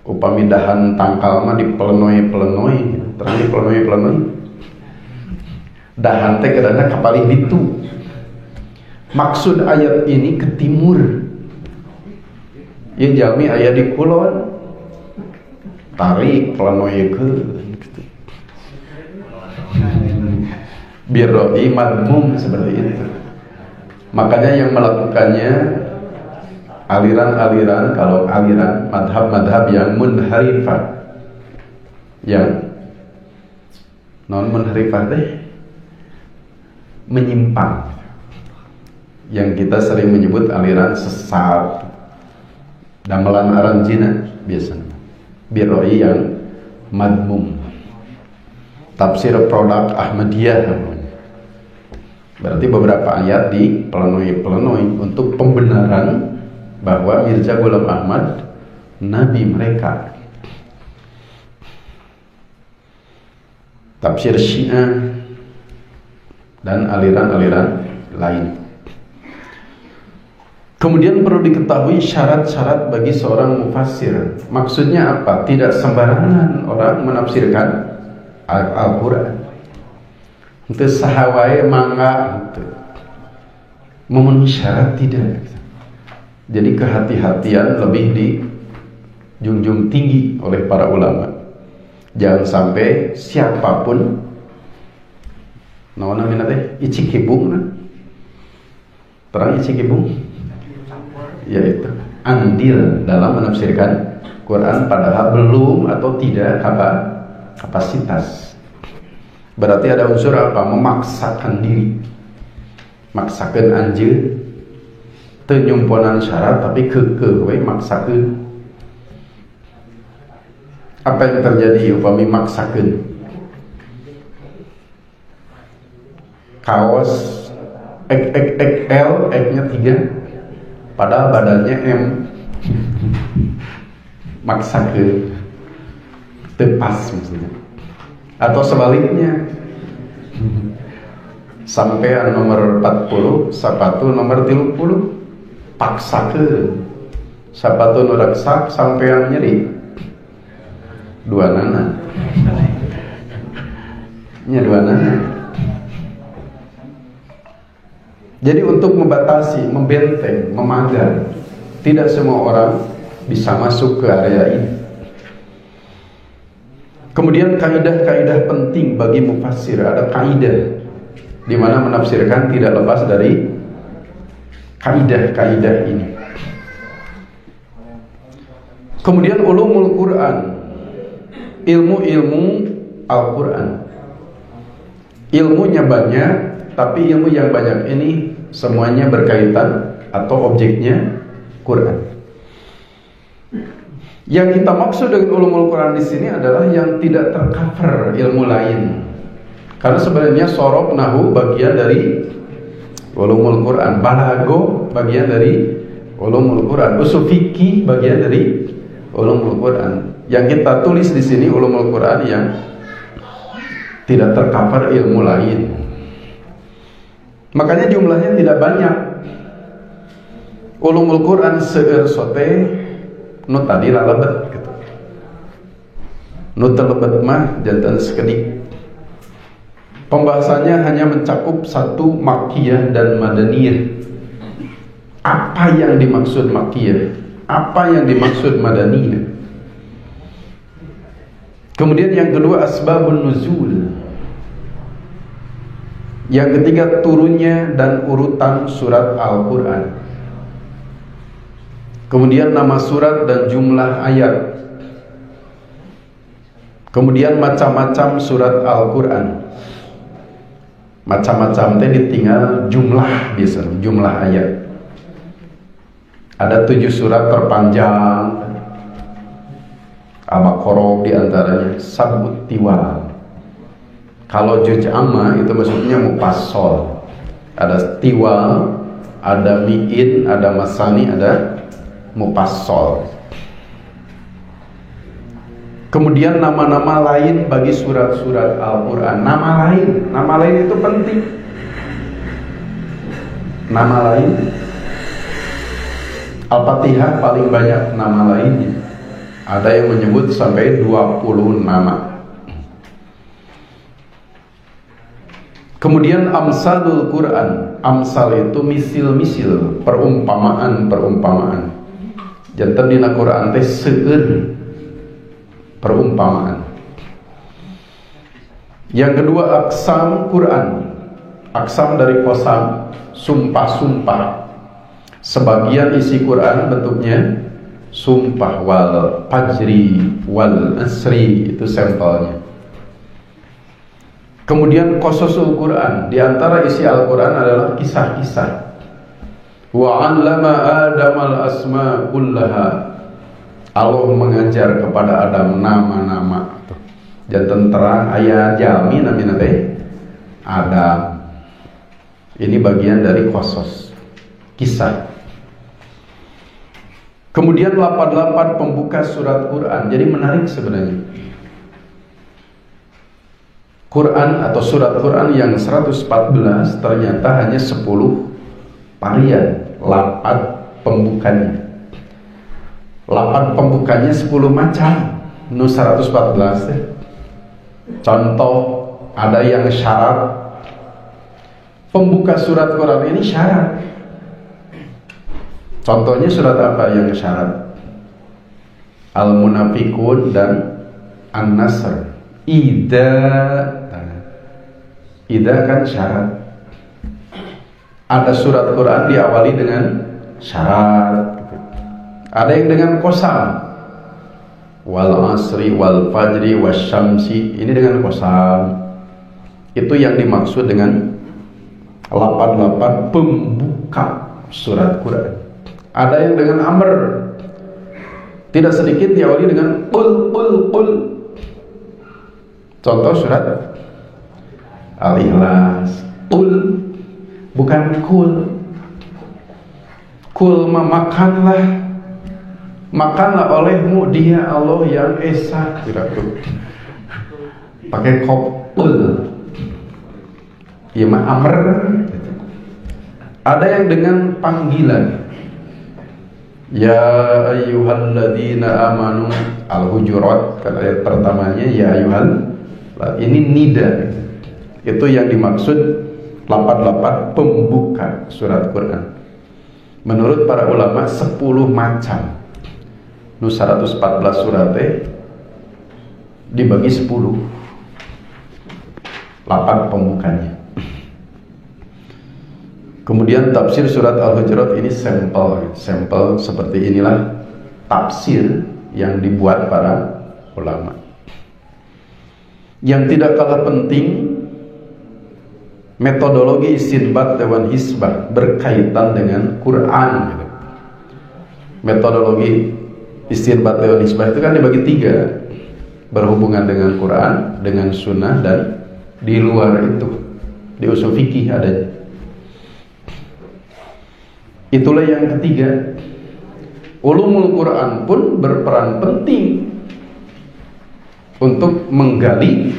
Upami dahan tangkal mah dipelenoi-pelenoi, terang dipelenoi-pelenoi. Dahan teh kadana kapalih ditu. Maksud ayat ini ke timur. Ieu jalmi aya di kulon. Tarik pelenoyekeun gitu. Biroi madmum seperti itu. Makanya yang melakukannya aliran-aliran, kalau aliran madhab-madhab yang munharifah, yang non munharifah teh menyimpang, yang kita sering menyebut aliran sesat, damelan aranjina biasanya biroi yang madmum, tafsir produk Ahmadiyah namanya. Berarti beberapa ayat di pelenoi untuk pembenaran bahwa Mirza Ghulam Ahmad nabi mereka. Tafsir Syiah dan aliran-aliran lain. Kemudian perlu diketahui syarat-syarat bagi seorang mufassir. Maksudnya apa? Tidak sembarangan orang menafsirkan Al-Quran. Itu sahawae mangga gitu. Memenuhi syarat tidak. Jadi kehati-hatian lebih dijunjung tinggi oleh para ulama. Jangan sampai siapapun naon namina teh icikibung nah. Terang icikibung yaitu andil dalam menafsirkan Quran padahal belum atau tidak kapasitas. Berarti ada unsur apa? Memaksakan diri, maksakan anjeun, teu nyumponan syarat tapi keukeuh we maksakeun. Apa yang terjadi upami maksakeun? Kaos XXL, X-nya 3, padahal badannya M. Maksakeun, teu pas maksudnya. Atau sebaliknya, sampean nomor 40, sepatu nomor 30, paksakeun. Sepatu nu reksak sampean nyeri. Dua nana. Nya dua nana. Jadi untuk membatasi, membenteng, memagar, tidak semua orang bisa masuk ke area ini. Kemudian kaidah-kaidah penting bagi mufassir, ada kaidah di mana menafsirkan tidak lepas dari kaidah-kaidah ini. Kemudian ulumul Quran, ilmu-ilmu Al-Quran. Ilmunya banyak, tapi ilmu yang banyak ini semuanya berkaitan atau objeknya Quran. Yang kita maksud dengan ulumul Quran di sini adalah yang tidak tercover ilmu lain. Karena sebenarnya sorof nahu bagian dari ulumul Quran, balago bagian dari ulumul Quran, usul fikih bagian dari ulumul Quran. Yang kita tulis di sini ulumul Quran yang tidak tercover ilmu lain. Makanya jumlahnya tidak banyak. Ulumul Quran seueur sote nu tadi lalebet gitu. Nu telebet mah jantan sekedik. Pembahasannya hanya mencakup satu makkiyah dan madaniyah. Apa yang dimaksud makkiyah? Apa yang dimaksud madaniyah? Kemudian yang kedua asbabun nuzul. Yang ketiga turunnya dan urutan surat Al-Quran. Kemudian nama surat dan jumlah ayat. Kemudian macam-macam surat Al-Quran. Macam-macam teh ditinggal jumlah bisa, jumlah ayat. Ada 7 surat terpanjang. Al-Baqarah diantaranya sabut tiwal. Kalau juz amma itu maksudnya mufassal. Ada tiwal, ada mi'in, ada masani, ada mufassal. Kemudian nama-nama lain bagi surat-surat Al-Quran. Nama lain itu penting. Nama lain, Al-Fatihah paling banyak nama lainnya. Ada yang menyebut sampai 20 nama. Kemudian amsalul Quran. Amsal itu misil-misil, perumpamaan. Janten dina Quran teh seueur perumpamaan. Yang kedua aqsam Quran. Aqsam dari qasam, sumpah-sumpah. Sebagian isi Quran bentuknya sumpah, wal fajri wal asri, itu sampelnya. Kemudian qasasul Quran, di antara isi Al-Quran adalah kisah-kisah. Wa 'allama Adamal asma kullaha. Allah mengajar kepada Adam nama-nama. Janten terang aya jalmi namina teh Adam. Ini bagian dari qasas, kisah. Kemudian 88 pembuka surat Quran. Jadi menarik sebenarnya. Quran atau surat Quran yang 114 ternyata hanya 10 varian, 8 pembukanya. 8 pembukanya 10 macam. Nu 114 contoh ada yang syarat. Pembuka surat Quran ini syarat. Contohnya surat apa yang syarat? Al-Munafiqun dan An-Nasr. Ida kan syarat. Ada surat Quran diawali dengan syarat. Ada yang dengan qasam. Wal asri wal fajri wasyamsi. Ini dengan qasam. Itu yang dimaksud dengan 88 pembuka surat Quran. Ada yang dengan amr. Tidak sedikit diawali dengan qul. Contoh surat Al-Ikhlas. Qul, bukan kul. Kul makanlah olehmu dia Allah yang esa. Pakai qul. Ya amr. Ada yang dengan panggilan. Ya ayyuhalladzina amanu. Al-Hujurat kan ayat pertamanya ya ayyuhal. Ini nida. Itu yang dimaksud 88 pembuka surat Quran. Menurut para ulama 10 macam. Nu 114 suratnya dibagi 10. 8 pembukanya. Kemudian tafsir surat Al-Hujurat ini sampel seperti inilah tafsir yang dibuat para ulama. Yang tidak kalah penting, metodologi istinbat dewan hisbah berkaitan dengan Quran. Metodologi istinbat dewan hisbah itu kan dibagi 3, berhubungan dengan Quran, dengan sunnah, dan di luar itu di usul fikih ada. Itulah yang ketiga. Ulumul Quran pun berperan penting untuk menggali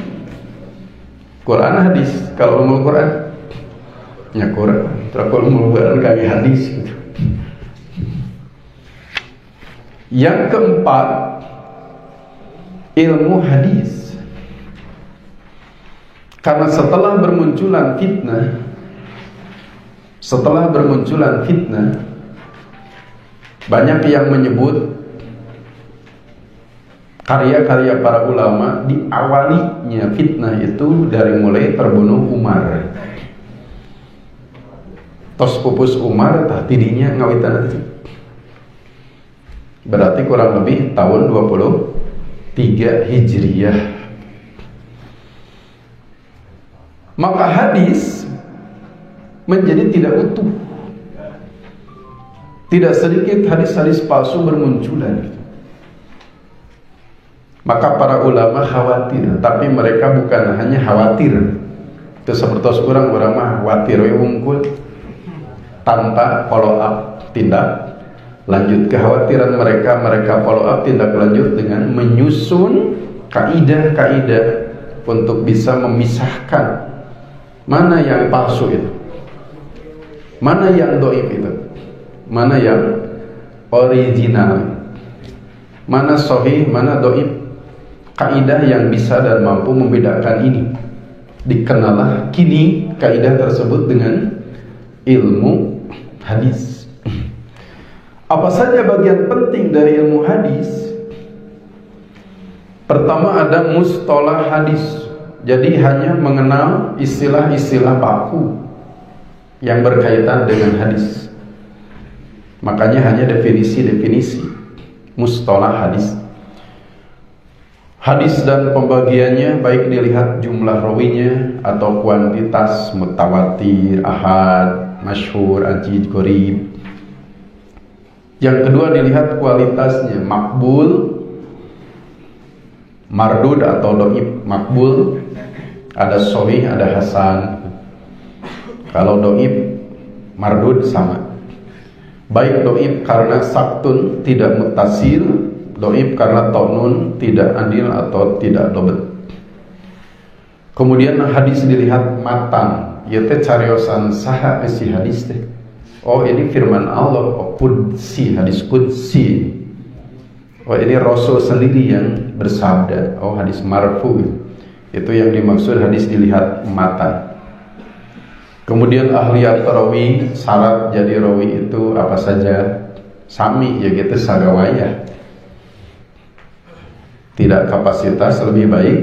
Quran hadis. Kalau ulumul Quran ya Quran, terus ulumul Quran kali hadis gitu. Yang keempat, ilmu hadis. Karena setelah bermunculan fitnah, banyak yang menyebut karya-karya para ulama diawalinya fitnah itu dari mulai terbunuh Umar. Tos pupus Umar tah tidinya ngawitan itu. Berarti kurang lebih tahun 23 Hijriyah. Maka hadis menjadi tidak utuh. Tidak sedikit hadis-hadis palsu bermunculan. Maka para ulama khawatir, tapi mereka bukan hanya khawatir. Itu seperti orang mah khawatir we wungkul tanpa follow up tindak lanjut. Kekhawatiran mereka follow up tindak lanjut dengan menyusun kaidah-kaidah untuk bisa memisahkan mana yang palsu itu, mana yang dhaif itu, mana yang original, mana sahih, mana dhaif. Kaidah yang bisa dan mampu membedakan ini dikenallah kini kaidah tersebut dengan ilmu hadis. Apa saja bagian penting dari ilmu hadis? Pertama ada mustalah hadis. Jadi hanya mengenal istilah-istilah baku yang berkaitan dengan hadis. Makanya hanya definisi-definisi mustalah hadis. Hadis dan pembagiannya baik dilihat jumlah rawinya atau kuantitas mutawatir, ahad, masyhur, ajid, gharib. Yang kedua dilihat kualitasnya, makbul, mardud atau dhaif. Makbul ada sahih, ada hasan. Kalau dhaif, mardud sama. Baik dhaif karena saktun tidak muttasil, dhaif karena ta'nun tidak adil atau tidak dobet. Kemudian hadis dilihat matan, yaitu cariosan saha isi hadis teh. Oh ini firman Allah, oh qudsi, hadis qudsi. Oh ini Rasul sendiri yang bersabda. Oh hadis marfu. Itu yang dimaksud hadis dilihat matan. Kemudian ahliyat rawi, syarat jadi rawi itu apa saja? Sami ya gitu sagawaya. Tidak kapasitas lebih baik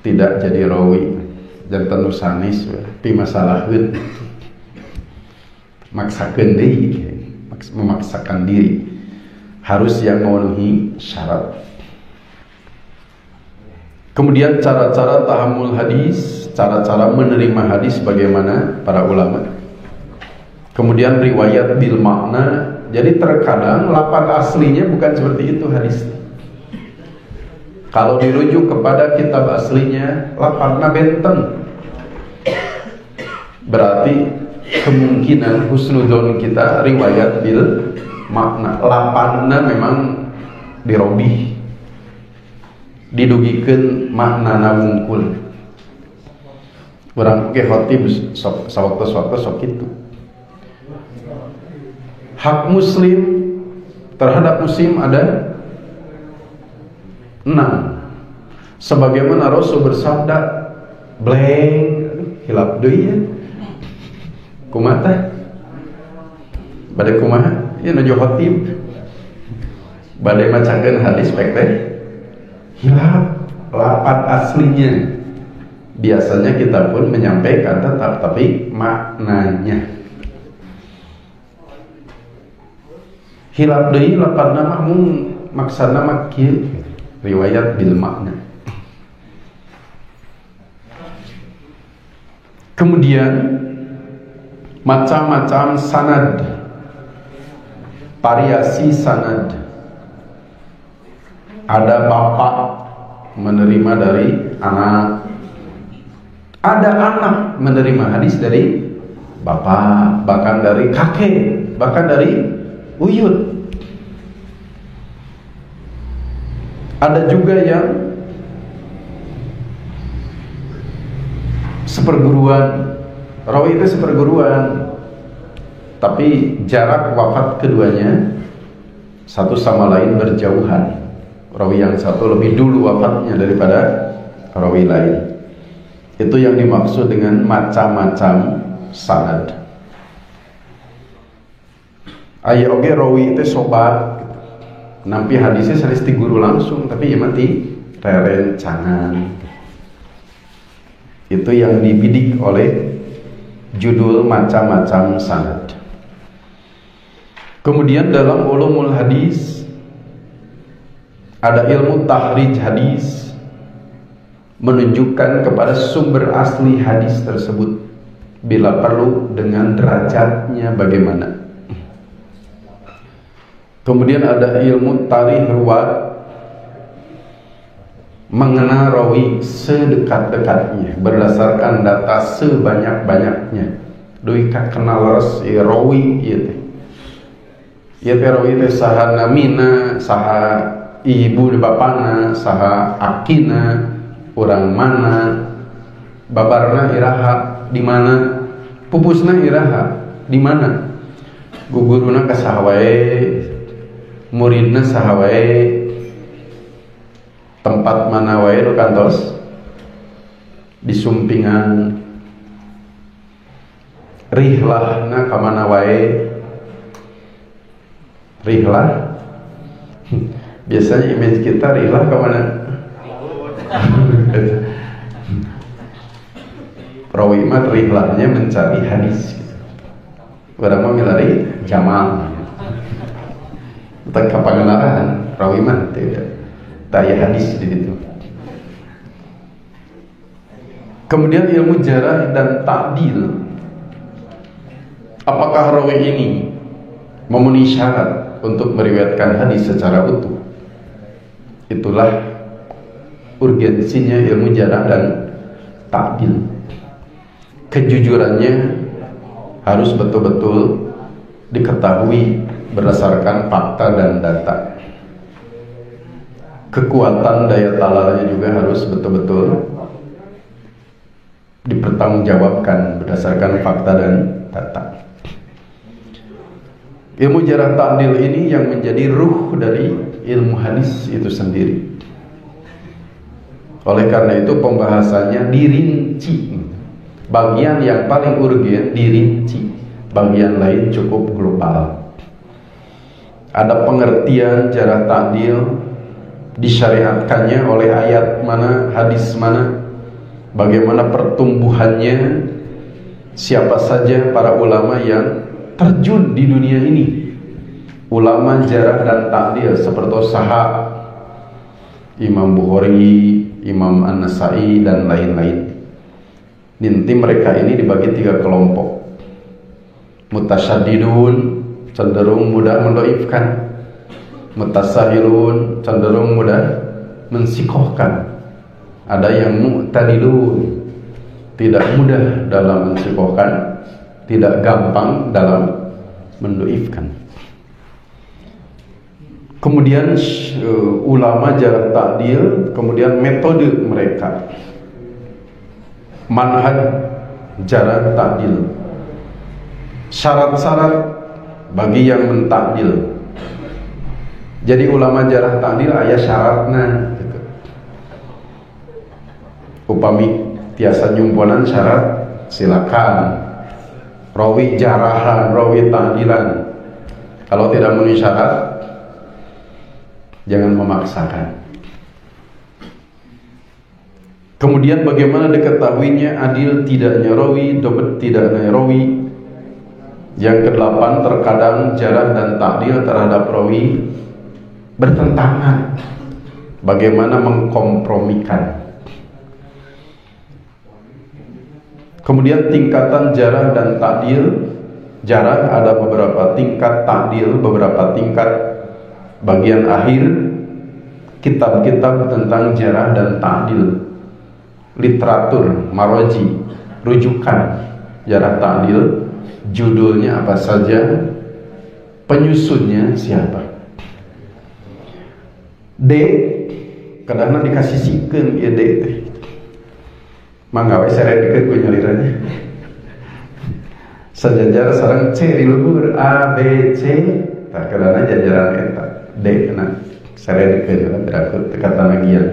tidak jadi rawi dan tentu sanis tapi masalahkeun maksakeun deui, memaksakan diri harus yang memenuhi syarat. Kemudian cara-cara tahammul hadis, cara-cara menerima hadis bagaimana para ulama. Kemudian riwayat bil makna. Jadi terkadang lafaz aslinya bukan seperti itu hadisnya. Kalau dirujuk kepada kitab aslinya, lafazna benten. Berarti kemungkinan husnudzon kita riwayat bil makna. Lafazna memang dirobih, didugikeun maknana wungkul. Urang ge khotib sawaktu-sawaktu sok kitu. Hak muslim terhadap muslim ada 6. Sebagaimana Rasul bersabda, blank hilap deui ya. Kumaha teh? Bade kumaha? Ieu nuju khatib. Bade macakeun hadis pek teh hilap lafaz aslinya. Biasanya kita pun menyampaikan tetap tapi maknanya. Hilap deui lafazna mah mung maksana mah kieu. Riwayat bil makna. Kemudian macam-macam sanad, variasi sanad. Ada bapak menerima dari anak, ada anak menerima hadis dari bapak, bahkan dari kakek, bahkan dari uyut. Ada juga yang seperguruan, rawi itu seperguruan, tapi jarak wafat keduanya satu sama lain berjauhan. Rawi yang satu lebih dulu wafatnya daripada rawi lain. Itu yang dimaksud dengan macam-macam sanad. Aya oge rawi itu sobat, nampi hadisnya sanes ti guru langsung, tapi ya mati rerencangan. Itu yang dibidik oleh judul macam-macam sanad. Kemudian dalam ulumul hadis ada ilmu tahrij hadis, menunjukkan kepada sumber asli hadis tersebut bila perlu dengan derajatnya bagaimana. Kemudian ada ilmu tarikh ruwat, mengenal rawi sedekat-dekatnya berdasarkan data sebanyak-banyaknya. Doi ka kenal res rawi ieu teh. Ieu teh rawi teh saha namina, saha ibu bapana, saha akina, urang mana, babarna iraha di mana, pupusna iraha di mana, guguruna ka saha wae, muridna saha wae, tempat mana wae nu kantos di sumpingan, rihlahna ka mana wae. Rihlah biasanya image kita rihlah ke mana? Rawi mah rihlahnya mencari hadis gitu. Orang mah milari jamal. Tentang kapangenaran rawi mah tidak daya hadis di situ. Kemudian ilmu jarah dan ta'dil. Apakah rawi ini memenuhi syarat untuk meriwayatkan hadis secara utuh? Itulah urgensinya ilmu jarah dan ta'dil. Kejujurannya harus betul-betul diketahui berdasarkan fakta dan data. Kekuatan daya talarnya juga harus betul-betul dipertanggungjawabkan berdasarkan fakta dan data. Ilmu jarah ta'dil ini yang menjadi ruh dari ilmu hadis itu sendiri. Oleh karena itu pembahasannya dirinci. Bagian yang paling urgen dirinci, bagian lain cukup global. Ada pengertian jarah ta'dil, disyariatkannya oleh ayat mana, hadis mana, bagaimana pertumbuhannya, siapa saja para ulama yang terjun di dunia ini, ulama jarah dan ta'dil seperti saha Imam Bukhari, Imam An-Nasai dan lain-lain. Nanti mereka ini dibagi 3 kelompok. Mutasyaddidun, cenderung mudah mendoifkan. Mutasahilun, cenderung mudah mensikohkan. Ada yang mu'tadilun, tidak mudah dalam mensikohkan, tidak gampang dalam mendoifkan. Kemudian ulama jarah ta'dil, kemudian metode mereka, manhaj jarah ta'dil, syarat-syarat bagi yang mentakdil. Jadi ulama jarah ta'dil aya syaratna gitu. Upami tiasa nyumponan syarat silakan rawi jarahan, rawi ta'dilan. Kalau tidak memenuhi syarat jangan memaksakan. Kemudian bagaimana diketahuinya adil tidaknya rawi, dobet tidaknya rawi. Yang ke-8, terkadang jarah dan ta'dil terhadap rawi bertentangan. Bagaimana mengkompromikan. Kemudian tingkatan jarah dan ta'dil. Jarah ada beberapa tingkat, ta'dil beberapa tingkat. Bagian akhir kitab-kitab tentang jarah dan ta'dil, literatur, maroji, rujukan jarah ta'dil, judulnya apa saja, penyusunnya siapa. D kadang dikasih sikeun ya D teh. Mangga we saredikeun ku nyalirannya. Sajajar sareng C di luhur A B C, tah kadana jajaran eta D na saredikeun berakut tekatan lagian.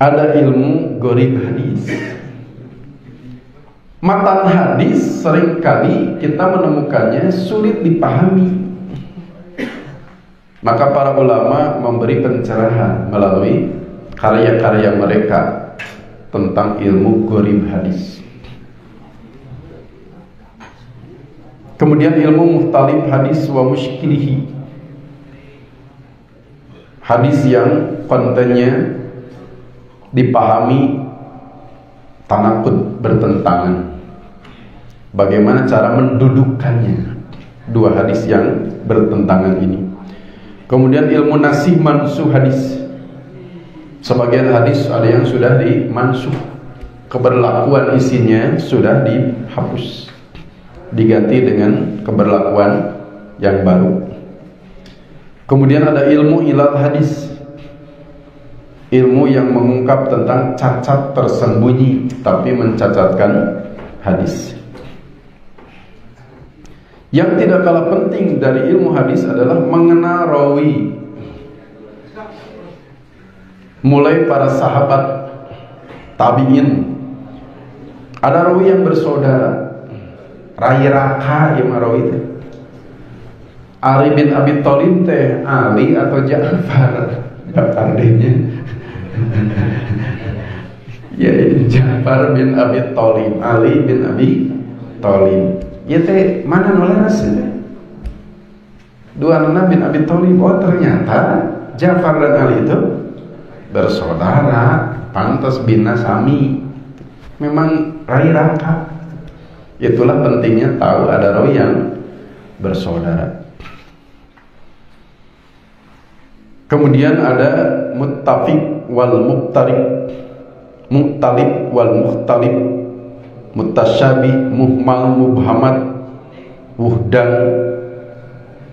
Ada ilmu gharib hadis. Matan hadis seringkali kita menemukannya sulit dipahami. Maka para ulama memberi pencerahan melalui karya-karya mereka tentang ilmu gharib hadis. Kemudian ilmu mukhtalif hadis wa mushkilihi, hadis yang kontennya dipahami tanakut, bertentangan. Bagaimana cara mendudukkannya dua hadis yang bertentangan ini. Kemudian ilmu nasih mansuh hadis. Sebagian hadis ada yang sudah dimansuh, keberlakuan isinya sudah dihapus, diganti dengan keberlakuan yang baru. Kemudian ada ilmu ilal hadis, ilmu yang mengungkap tentang cacat tersembunyi tapi mencacatkan hadis. Yang tidak kalah penting dari ilmu hadis adalah mengenal rawi, mulai para sahabat, tabi'in. Ada rawi yang bersaudara, rai raka yang rawi itu. Ali bin Abi Thalib teh Ali atau Ja'far? Ja'far dehnya. Ya, Ja'far bin Abi Thalib, Ali bin Abi Thalib. Ya teh mana nolaras ya? Dua anak bin Abi Thalib. Oh ternyata Ja'far dan Ali itu bersaudara, pantas bina sami, memang rai raka. Itulah pentingnya tahu ada rawi yang bersaudara. Kemudian ada muttafiq wal muqtarib, mukhtalif wal mukhtalif, mutasyabih, muhmal, mubhamat, wuhdang,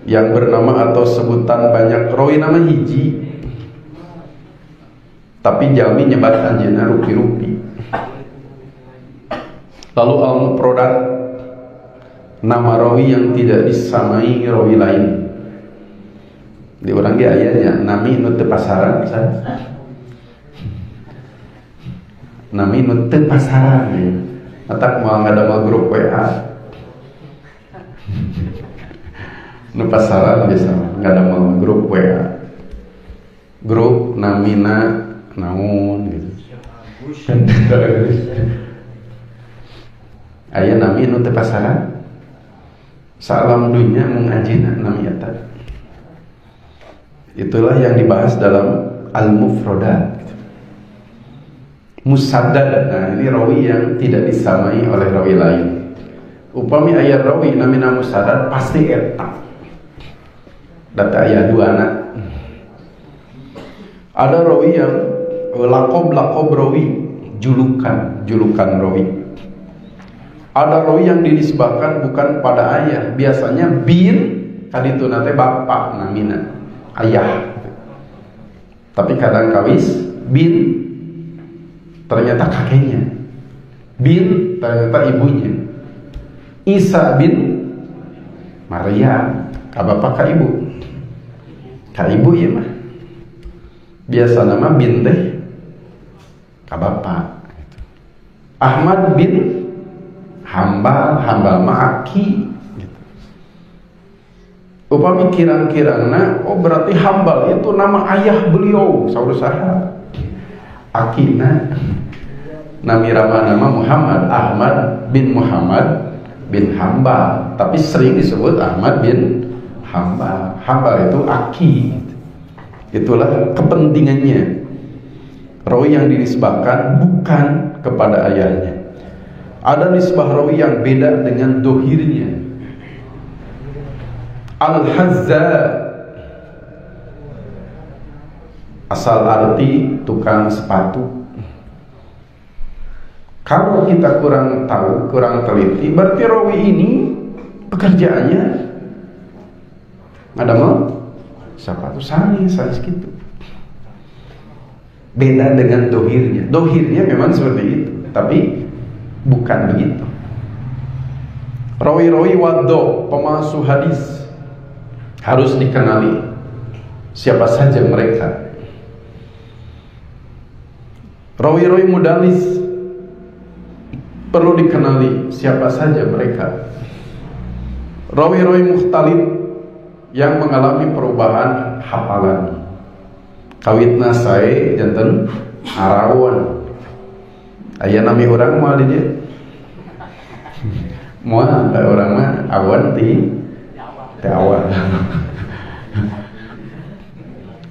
yang bernama atau sebutan banyak, rawi nama hiji tapi jami nyebat anjeunna rupi-rupi. Lalu al-mufradat, nama rawi yang tidak disamai rawi lain. Di urang ge aya nya nami nu teu pasaran, nami nu teu pasaran. Atak mau ngadamel grup WA nu pasaran bisa ngadamel grup WA, grup namina naon gitu. Aya nami nu teu pasaran, salam dunya mung anjeunna nami eta. Itulah yang dibahas dalam al-mufradat. Musaddad, nah ini rawi yang tidak disamai oleh rawi lain. Upami ayat rawi namina musaddad pasti eta. Data ayat dua anak. Ada rawi yang lakob rawi, julukan rawi. Ada rawi yang dinisbahkan bukan pada ayah, biasanya bin kaditu nate bapak namina ayah. Tapi kadang kawis bin ternyata kakeknya, bin ternyata ibunya. Isa bin Maria, ka bapak ka ibu, ka ibu ya mah. Biasa nama bin teh ka bapak. Ahmad bin Hambal mah aki. Upami kirang-kirangna, oh berarti Hambal itu nama ayah beliau, saudara akina. Nami nama Muhammad, Ahmad bin Muhammad bin Hambal, tapi sering disebut Ahmad bin Hambal. Hambal itu aki. Itulah kepentingannya. Rawi yang dinisbahkan bukan kepada ayahnya. Ada nisbah rawi yang beda dengan dohirnya. Al-Hazza, asal arti tukang sepatu. Kalau kita kurang tahu, kurang teliti, berarti rawi ini pekerjaannya ngadamel sepatu sanis gitu. Beda dengan dohirnya. Dohirnya memang seperti itu, tapi bukan begitu. Rawi-rawi waddo, pemalsu hadis, harus dikenali siapa saja mereka. Rawi-rawi mudalis, perlu dikenali siapa saja mereka. Rawi-rawi mukhtalif, yang mengalami perubahan hafalan. Kawitna sae janten arawan. Aya nami urang moal di dieu. Moal da urang mah awan ti awan.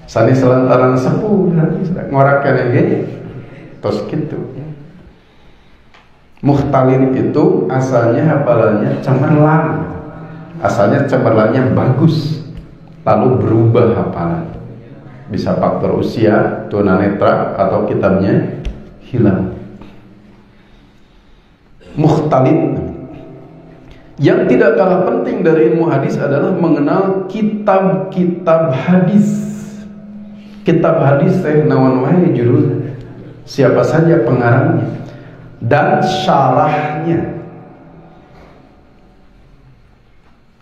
Sanes lantaran sepuh ngorak keneh ge tos kitu. Mukhtalif itu asalnya hafalannya cemerlang. Asalnya cemerlangnya bagus, lalu berubah hafalan. Bisa faktor usia, tunanetra, atau kitabnya hilang. Mukhtalif. Yang tidak kalah penting dari ilmu hadis adalah mengenal kitab-kitab hadis. Kitab hadis teh naon wae judulnya, siapa saja pengarangnya, dan syarahnya.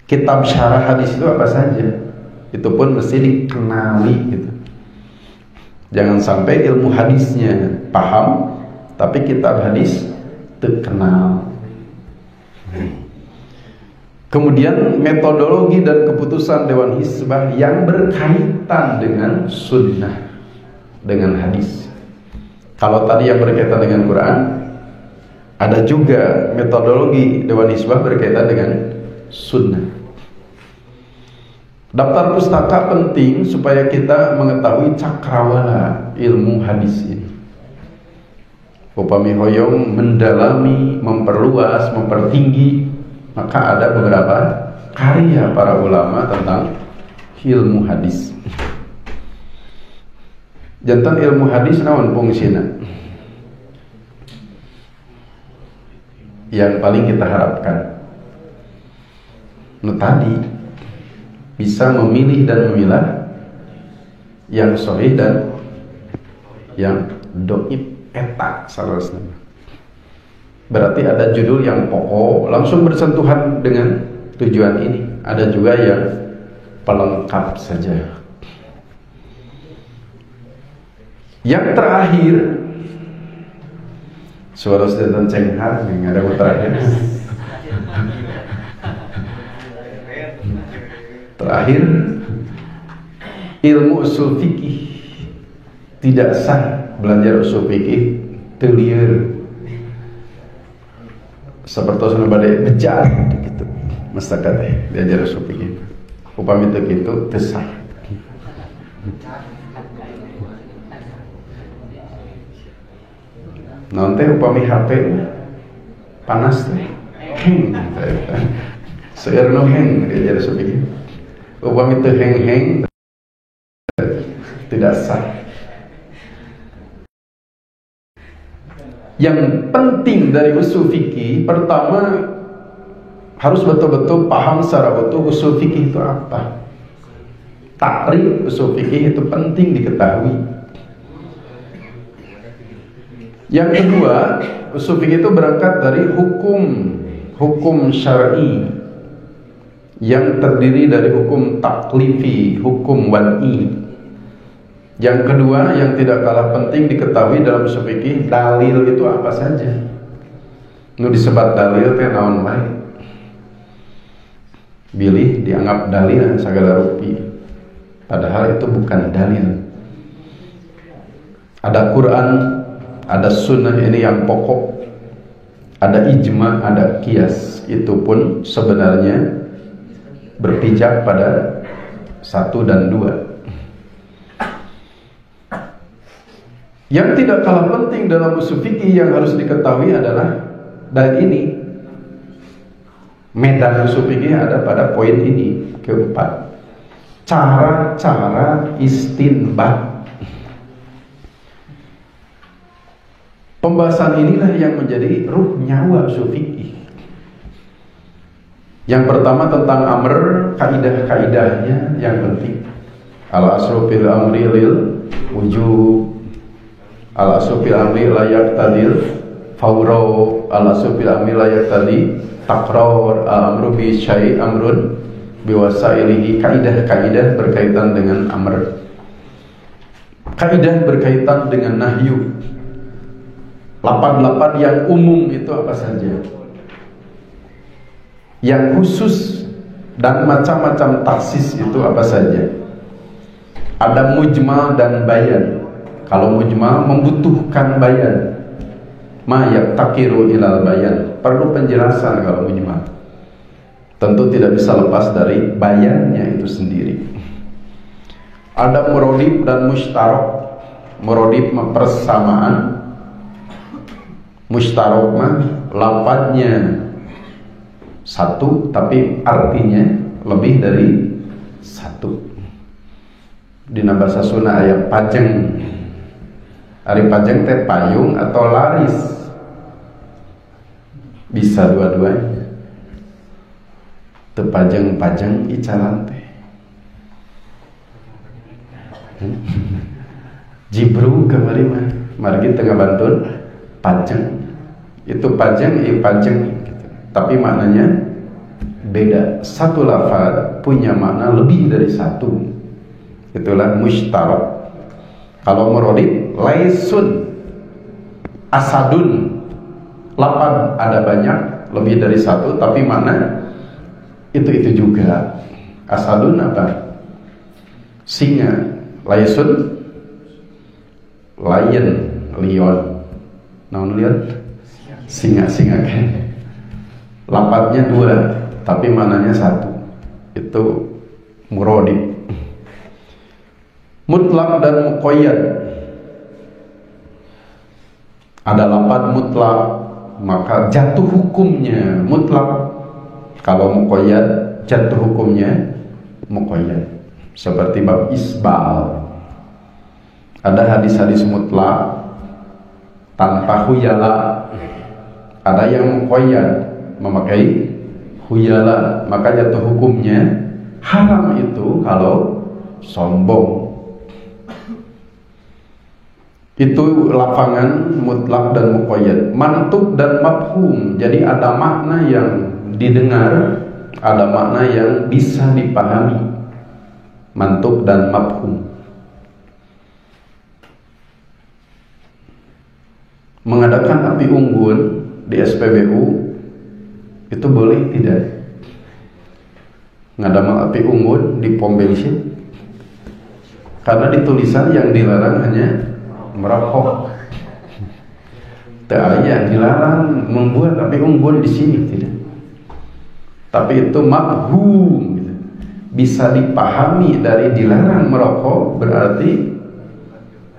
Kitab syarah hadis itu apa saja, itu pun mesti dikenali gitu. Jangan sampai ilmu hadisnya paham tapi kitab hadis terkenal. Kemudian metodologi dan keputusan Dewan Hizbah yang berkaitan dengan sunnah, dengan hadis. Kalau tadi yang berkaitan dengan Quran, ada juga metodologi Dewan Hizbah berkaitan dengan sunnah. Daftar pustaka penting supaya kita mengetahui cakrawala ilmu hadis ini. Upami hoyong mendalami, memperluas, mempertinggi, maka ada beberapa karya para ulama tentang ilmu hadis. Jantan ilmu hadis naon fungsina? Yang paling kita harapkan tadi bisa memilih dan memilah yang sahih dan yang dhaif eta salasna. Berarti ada judul yang pokok langsung bersentuhan dengan tujuan ini. Ada juga yang pelengkap saja. Yang terakhir, suara sedang cenghar yang ada terakhir. Terakhir, ilmu usul fikih. Tidak sah belajar usul fikih telieur. Seperti sana badai bejar gitu. Mustaka teh belajar usul fikih. Upami teu kitu teu sah. Naon teh upami HP panas teh. Seueur nu heng belajar usul fikih. Upami teu heng-heng tidak sah. Yang penting dari usul fikih, pertama harus betul-betul paham secara utuh usul fikih itu apa. Takrif usul fikih itu penting diketahui. Yang kedua, usul fikih itu berangkat dari hukum syar'i yang terdiri dari hukum taklifi, hukum wad'i. Yang kedua, yang tidak kalah penting diketahui dalam usul fikih, dalil itu apa saja. Nu disebat dalil teh naon wae. Bilih dianggap dalil sagala rupi. Padahal itu bukan dalil. Ada Quran, ada sunnah, ini yang pokok. Ada ijma, ada qiyas. Itu pun sebenarnya berpijak pada 1 dan 2. Yang tidak kalah penting dalam usul fikih yang harus diketahui adalah, dan ini medan usul fikih ada pada poin ini keempat, cara-cara istinbat. Pembahasan inilah yang menjadi ruh nyawa usul fikih. Yang pertama tentang amr, kaidah-kaidahnya yang penting. Al-aslu fil amri lil wujub, al-aslu fil amri la yaqtadil fawro, al-aslu fil amri la yaqtadi takrar, al-amru bi syai' amrun biwasailihi. Kaidah-kaidah berkaitan dengan amr, kaidah berkaitan dengan nahyu. Lapan-lapan yang umum itu apa saja, yang khusus dan macam-macam taksis itu apa saja. Ada mujmal dan bayan. Kalau mujmal membutuhkan bayan, ma yaftakiru ilal bayan, perlu penjelasan. Kalau mujmal tentu tidak bisa lepas dari bayannya itu sendiri. Ada murodib dan mushtarok. Murodib persamaan, mushtarok mah lafadznya satu tapi artinya lebih dari satu. Dina bahasa Sunda aya pajeng. Ari pajeng teh payung atau laris, bisa dua-duanya. Teu pajeng-pajeng icaran teh. Jibru kemari mah margi tengah bantun pajeng. Itu pajeng, pajeng gitu. Tapi maknanya beda. Satu lafaz punya makna lebih dari satu. Itulah mushtarak. Kalau murodib laisun asadun, lafaz ada banyak lebih dari satu tapi makna itu juga. Asadun apa? Singa. Laisun lion, lion. Naon lion? Singa kan. Lafaznya dua tapi maknanya satu. Itu murodib. Mutlak dan muqayyad. Ada lafaz mutlak maka jatuh hukumnya mutlak. Kalau muqayyad jatuh hukumnya muqayyad. Seperti bab isbal. Ada hadis-hadis mutlak tanpa khuyala. Ada yang muqayyad memakai khuyala, maka jatuh hukumnya haram itu kalau sombong. Itu lapangan mutlak dan muqayyad. Mantuk dan mafhum. Jadi ada makna yang didengar, ada makna yang bisa dipahami. Mantuk dan mafhum. Mengadakan api unggun di SPBU itu boleh tidak? Ngadamal api unggun di pom bensin, karena di tulisan yang dilarang hanya merokok. Tak ada dilarang membuat api unggun di sini, tidak. Tapi itu mafhum, gitu. Bisa dipahami dari dilarang merokok berarti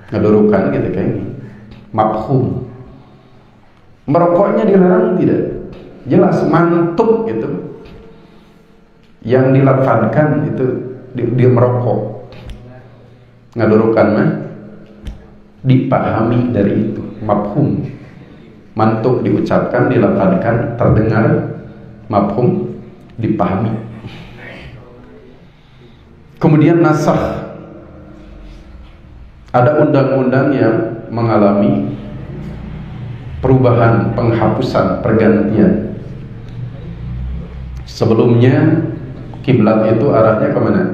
ngedurukan gitu kayaknya. Mafhum. Merokoknya dilarang tidak? Jelas mantuk gitu. Yang dilafadzkan itu dia merokok. Ngadurukan mah dipahami dari itu, mafhum. Mantuk diucapkan, dilafadzkan, terdengar, mafhum, dipahami. Kemudian nasakh. Ada undang-undang yang mengalami perubahan, penghapusan, pergantian. Sebelumnya kiblat itu arahnya kemana?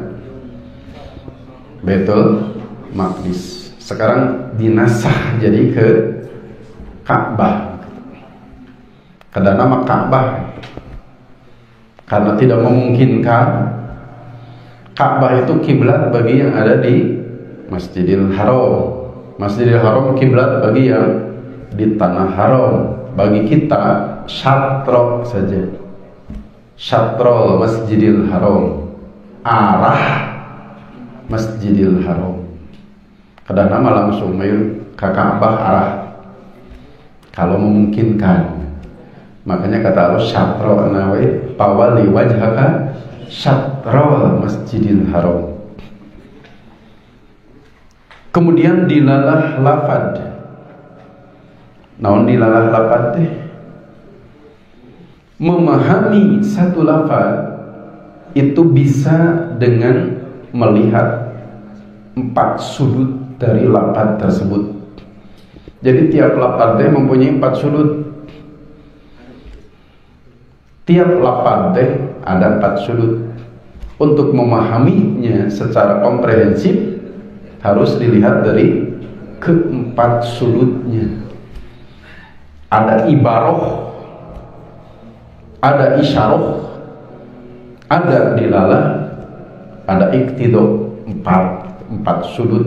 Baitul Maqdis. Sekarang dinasah jadi ke Ka'bah. Kada nama Ka'bah karena tidak memungkinkan. Ka'bah itu kiblat bagi yang ada di Masjidil Haram. Masjidil Haram kiblat bagi yang di tanah haram. Bagi kita syatro saja. Syatrol Masjidil Haram, arah Masjidil Haram. Kadang nama langsung main ke Ka'bah arah kalau memungkinkan. Makanya kata Allah syatro nawe pawali wajhaka syatrol Masjidil Haram. Kemudian dilalah lafad. Naon dilalah lafad teh? Memahami satu lafaz itu bisa dengan melihat 4 sudut dari lafaz tersebut. Jadi tiap lafaz teh mempunyai 4 sudut. Tiap lafaz teh ada 4 sudut. Untuk memahaminya secara komprehensif harus dilihat dari keempat sudutnya. Ada ibarah, ada isyarah, ada dilalah, ada iqtido, 4. 4 sudut.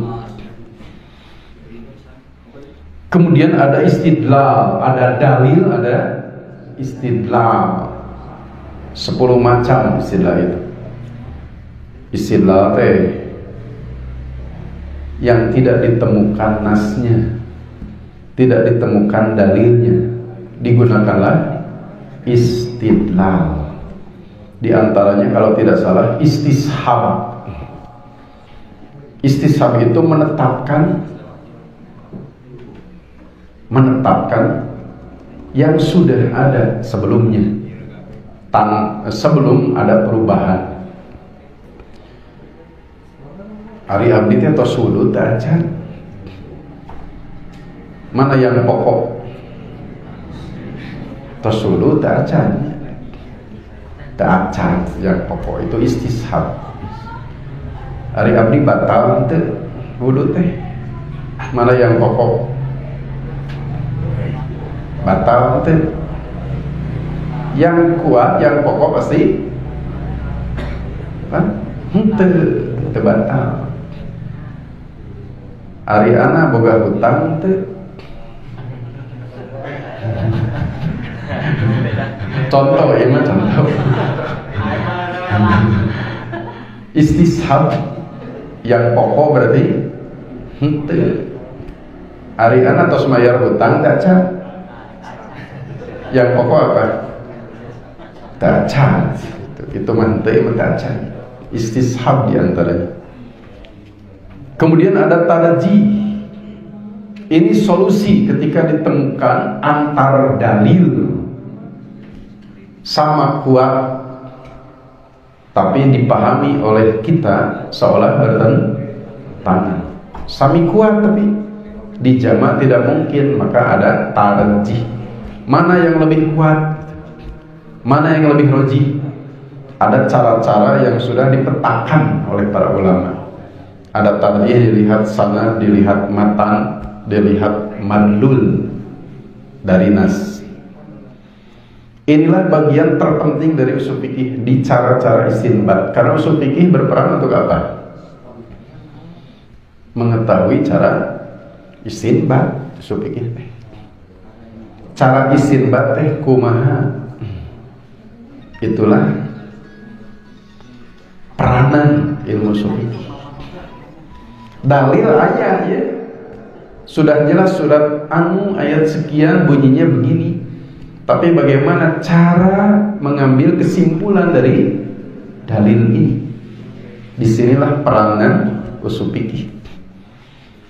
Kemudian ada istidlal, ada dalil, ada istidlal. 10 macam istilah itu. Istidlal yang tidak ditemukan nasnya, tidak ditemukan dalilnya, digunakanlah istidlal. Di antaranya kalau tidak salah istishab. Istishab itu menetapkan yang sudah ada sebelumnya, sebelum ada perubahan. Ari abdi teh tos wudhu teu acan. Mana yang pokok? Tos wudhu teu acan. Teu acan yang pokok itu istishab. Ari abdi batal teu wudhu teh. Mana yang pokok? Batal teu. Yang kuat, yang pokok pasti kan? Teu batal. Ari ana boga hutang teu. Contoh ya mah contoh. Istishab yang pokok berarti teu. Ari ana tos mayar hutang teu can. Yang pokok apa? Teu can. Itu mah teu teu can. Istishab di antaranya. Kemudian ada tarjih. Ini solusi ketika ditemukan antar dalil sama kuat, tapi dipahami oleh kita seolah bertentangan. Sami kuat tapi dijamak tidak mungkin, maka ada tarjih. Mana yang lebih kuat? Mana yang lebih rajih? Ada cara-cara yang sudah dipetakan oleh para ulama. Ada tarjih, dilihat sanad, dilihat matan, dilihat madlul dari nas. Inilah bagian terpenting dari usul fikih di cara-cara istinbat. Karena usul fikih berperan untuk apa? Mengetahui cara istinbat usul fikih. Cara istinbat teh kumaha? Itulah peranan ilmu usul fikih. Dalil ayat ya sudah jelas, surat anu ayat sekian bunyinya begini, tapi bagaimana cara mengambil kesimpulan dari dalil ini? Disinilah peranan usul fikih.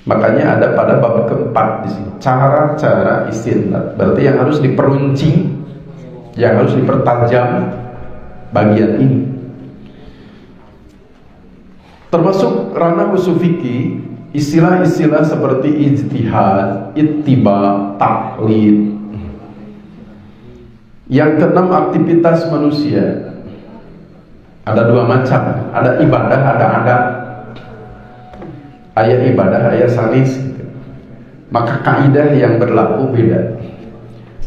Makanya ada pada bab keempat di sini cara-cara istinbat. Berarti yang harus diperunci, yang harus dipertajam bagian ini. Termasuk ranah usul fikih, istilah-istilah seperti ijtihad, ittiba, taklid. Yang keenam, aktivitas manusia. Ada 2 macam, ada ibadah, ada adat. Ayat ibadah, ayat sanis. Maka kaidah yang berlaku beda.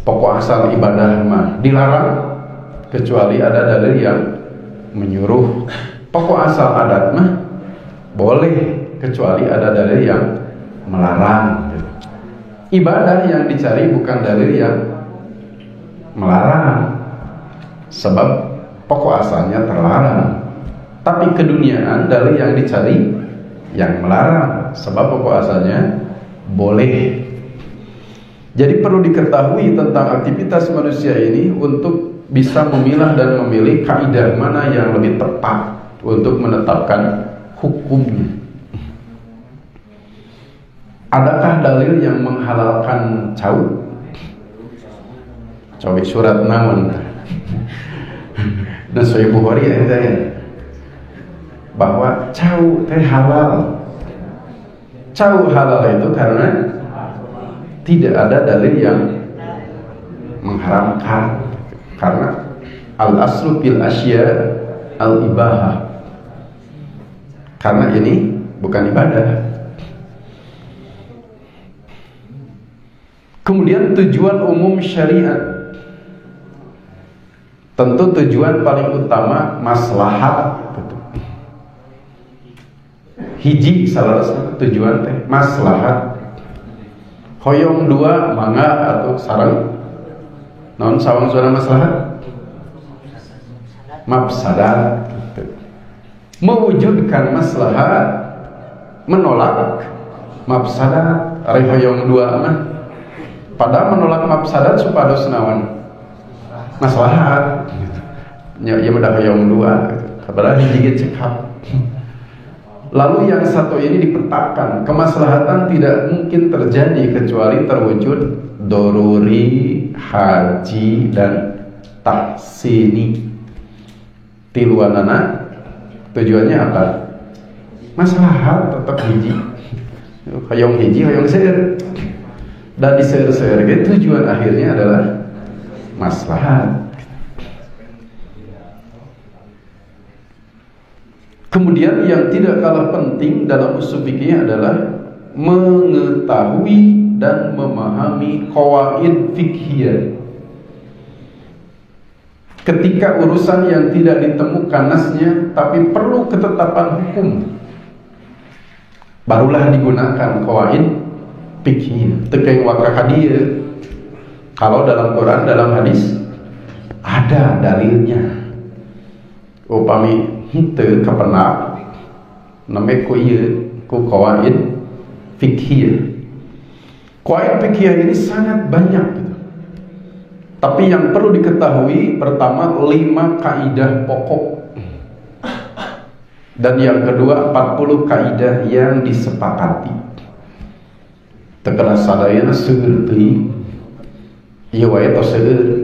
Pokok asal ibadah mah dilarang kecuali ada dalil yang menyuruh. Pokok asal adat mah boleh kecuali ada dalil yang melarang. Ibadah yang dicari bukan dalil yang melarang, sebab pokok asalnya terlarang. Tapi keduniaan dalil yang dicari yang melarang, sebab pokok asalnya boleh. Jadi perlu diketahui tentang aktivitas manusia ini untuk bisa memilah dan memilih kaidah mana yang lebih tepat untuk menetapkan hukumnya. Adakah dalil yang menghalalkan cau? Coba surat namun dan Sahih Bukhari ya, bahwa cau teh halal. Cau halal itu karena tidak ada dalil yang mengharamkan. Karena al-aslu fil asya al-ibahah. Karena ini bukan ibadah. Kemudian tujuan umum syariat. Tentu tujuan paling utama maslahat. hiji salah tujuan teh maslahat, hoyong dua mangga atau sareng naon sawang zona maslahat mafsadat. Mewujudkan maslahat, menolak mafsadat, ari hoyong dua mah pada menolak mafsadat supados naon maslahat gitu. Ya meda hoyong dua padahal hiji cekap. Lalu yang satu ini dipetakan, kemaslahatan tidak mungkin terjadi kecuali terwujud doruri, haji dan tahsini. Tiluanana tujuannya apa? Maslahat tetap hiji. Hoyong hiji, hoyong seueur. Dan di seueur-seueur ge tujuan akhirnya adalah maslahat. Kemudian yang tidak kalah penting dalam usul fikih adalah mengetahui dan memahami qawaid fikhiyah. Ketika urusan yang tidak ditemukan nasnya tapi perlu ketetapan hukum, barulah digunakan qawaid fikhiyah. Tekeng wakah dia. Kalau dalam Quran, dalam hadis ada dalilnya. Upami henteu kapenap name ku ieu ku qawaid fikhiyah. Qawaid fikhiyah ini sangat banyak gitu. Tapi yang perlu diketahui pertama 5 kaidah pokok. Dan yang kedua 40 kaidah yang disepakati. Tekena sadayana seueur teuing. Ieu wae tos seueur.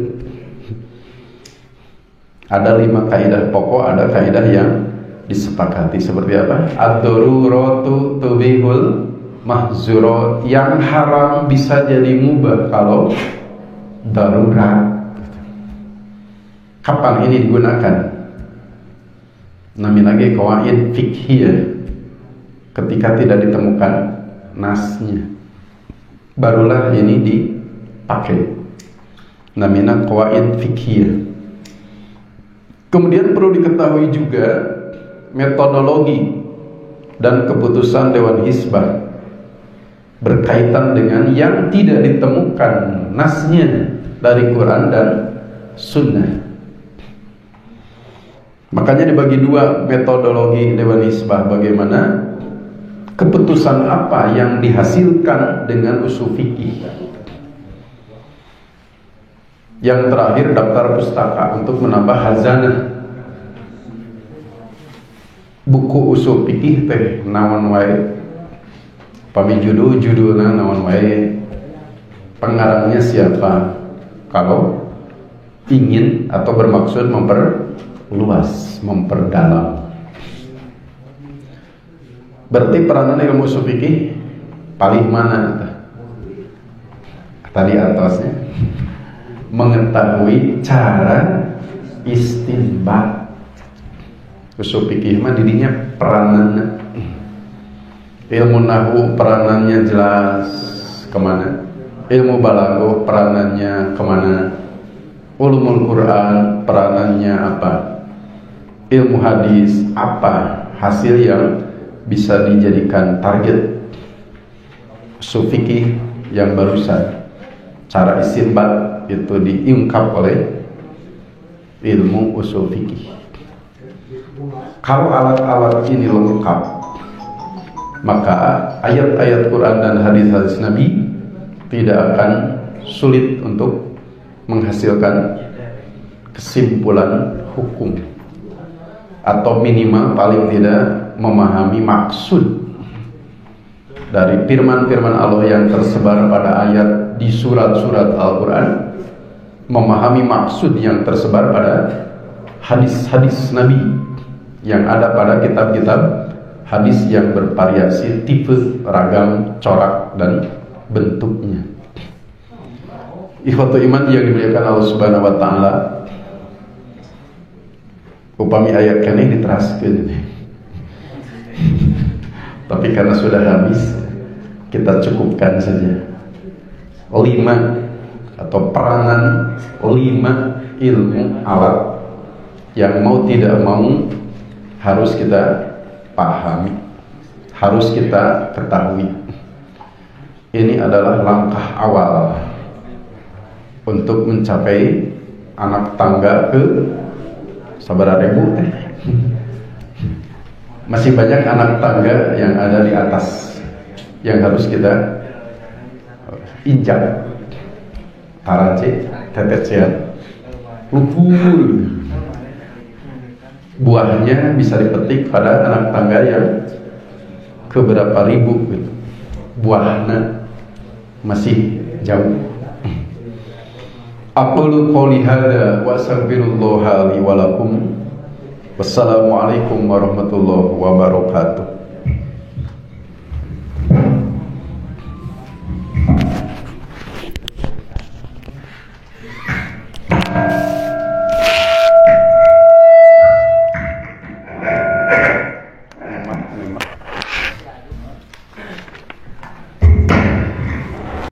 Ada 5 kaidah pokok, ada kaidah yang disepakati. Seperti apa? Ad-daruratu tubihul mahzurat. Yang haram bisa jadi mubah kalau darurat. Kapan ini digunakan? Namanya lagi qawaid fikhiyah. Ketika tidak ditemukan nasnya, barulah ini dipakai. Namanya qawaid fikhiyah. Kemudian perlu diketahui juga metodologi dan keputusan Dewan Hizbah berkaitan dengan yang tidak ditemukan nasnya dari Quran dan Sunnah. Makanya dibagi 2 metodologi Dewan Hizbah, bagaimana keputusan apa yang dihasilkan dengan usul fikih. Yang terakhir daftar pustaka untuk menambah khazanah. Buku usul fikih teh naon wae. Pami judulna naon wae. Pengarangnya siapa? Kalau ingin atau bermaksud memperluas, memperdalam. Berarti peranan ilmu usul fikih paling mana? Tadi atasnya mengetahui cara istinbat. Usul fikih mah didinya peranan. Ilmu nahwu peranannya jelas kemana? Ilmu balaghah peranannya kemana? Ulumul Quran peranannya apa? Ilmu hadis apa hasil yang bisa dijadikan target? Usul fikih yang barusan, cara istinbat itu diungkap oleh ilmu usul fikih. Kalau alat-alat ini lengkap, maka ayat-ayat Quran dan hadis-hadis Nabi tidak akan sulit untuk menghasilkan kesimpulan hukum, atau minimal paling tidak memahami maksud dari firman-firman Allah yang tersebar pada ayat di surat-surat Al-Quran, memahami maksud yang tersebar pada hadis-hadis Nabi yang ada pada kitab-kitab hadis yang bervariasi tipe, ragam, corak dan bentuknya. Ikhwatu iman yang dimuliakan Allah Subhanahu wa taala, upami ayat kene diteraskeun. Tapi karena sudah habis, kita cukupkan saja. 5 atau peranan 5 ilmu alat yang mau tidak mau harus kita pahami, harus kita ketahui. Ini adalah langkah awal untuk mencapai anak tangga ke sabaraha ribu teh. Masih banyak anak tangga yang ada di atas yang harus kita injak. Tarace, tetecean, luhur. Buahnya bisa dipetik pada anak tangga yang keberapa ribu gitu. Buahnya masih jauh. Aqulu qouli hadza wa astaghfirullaha li wa lakum. Wassalamualaikum warahmatullahi wabarakatuh.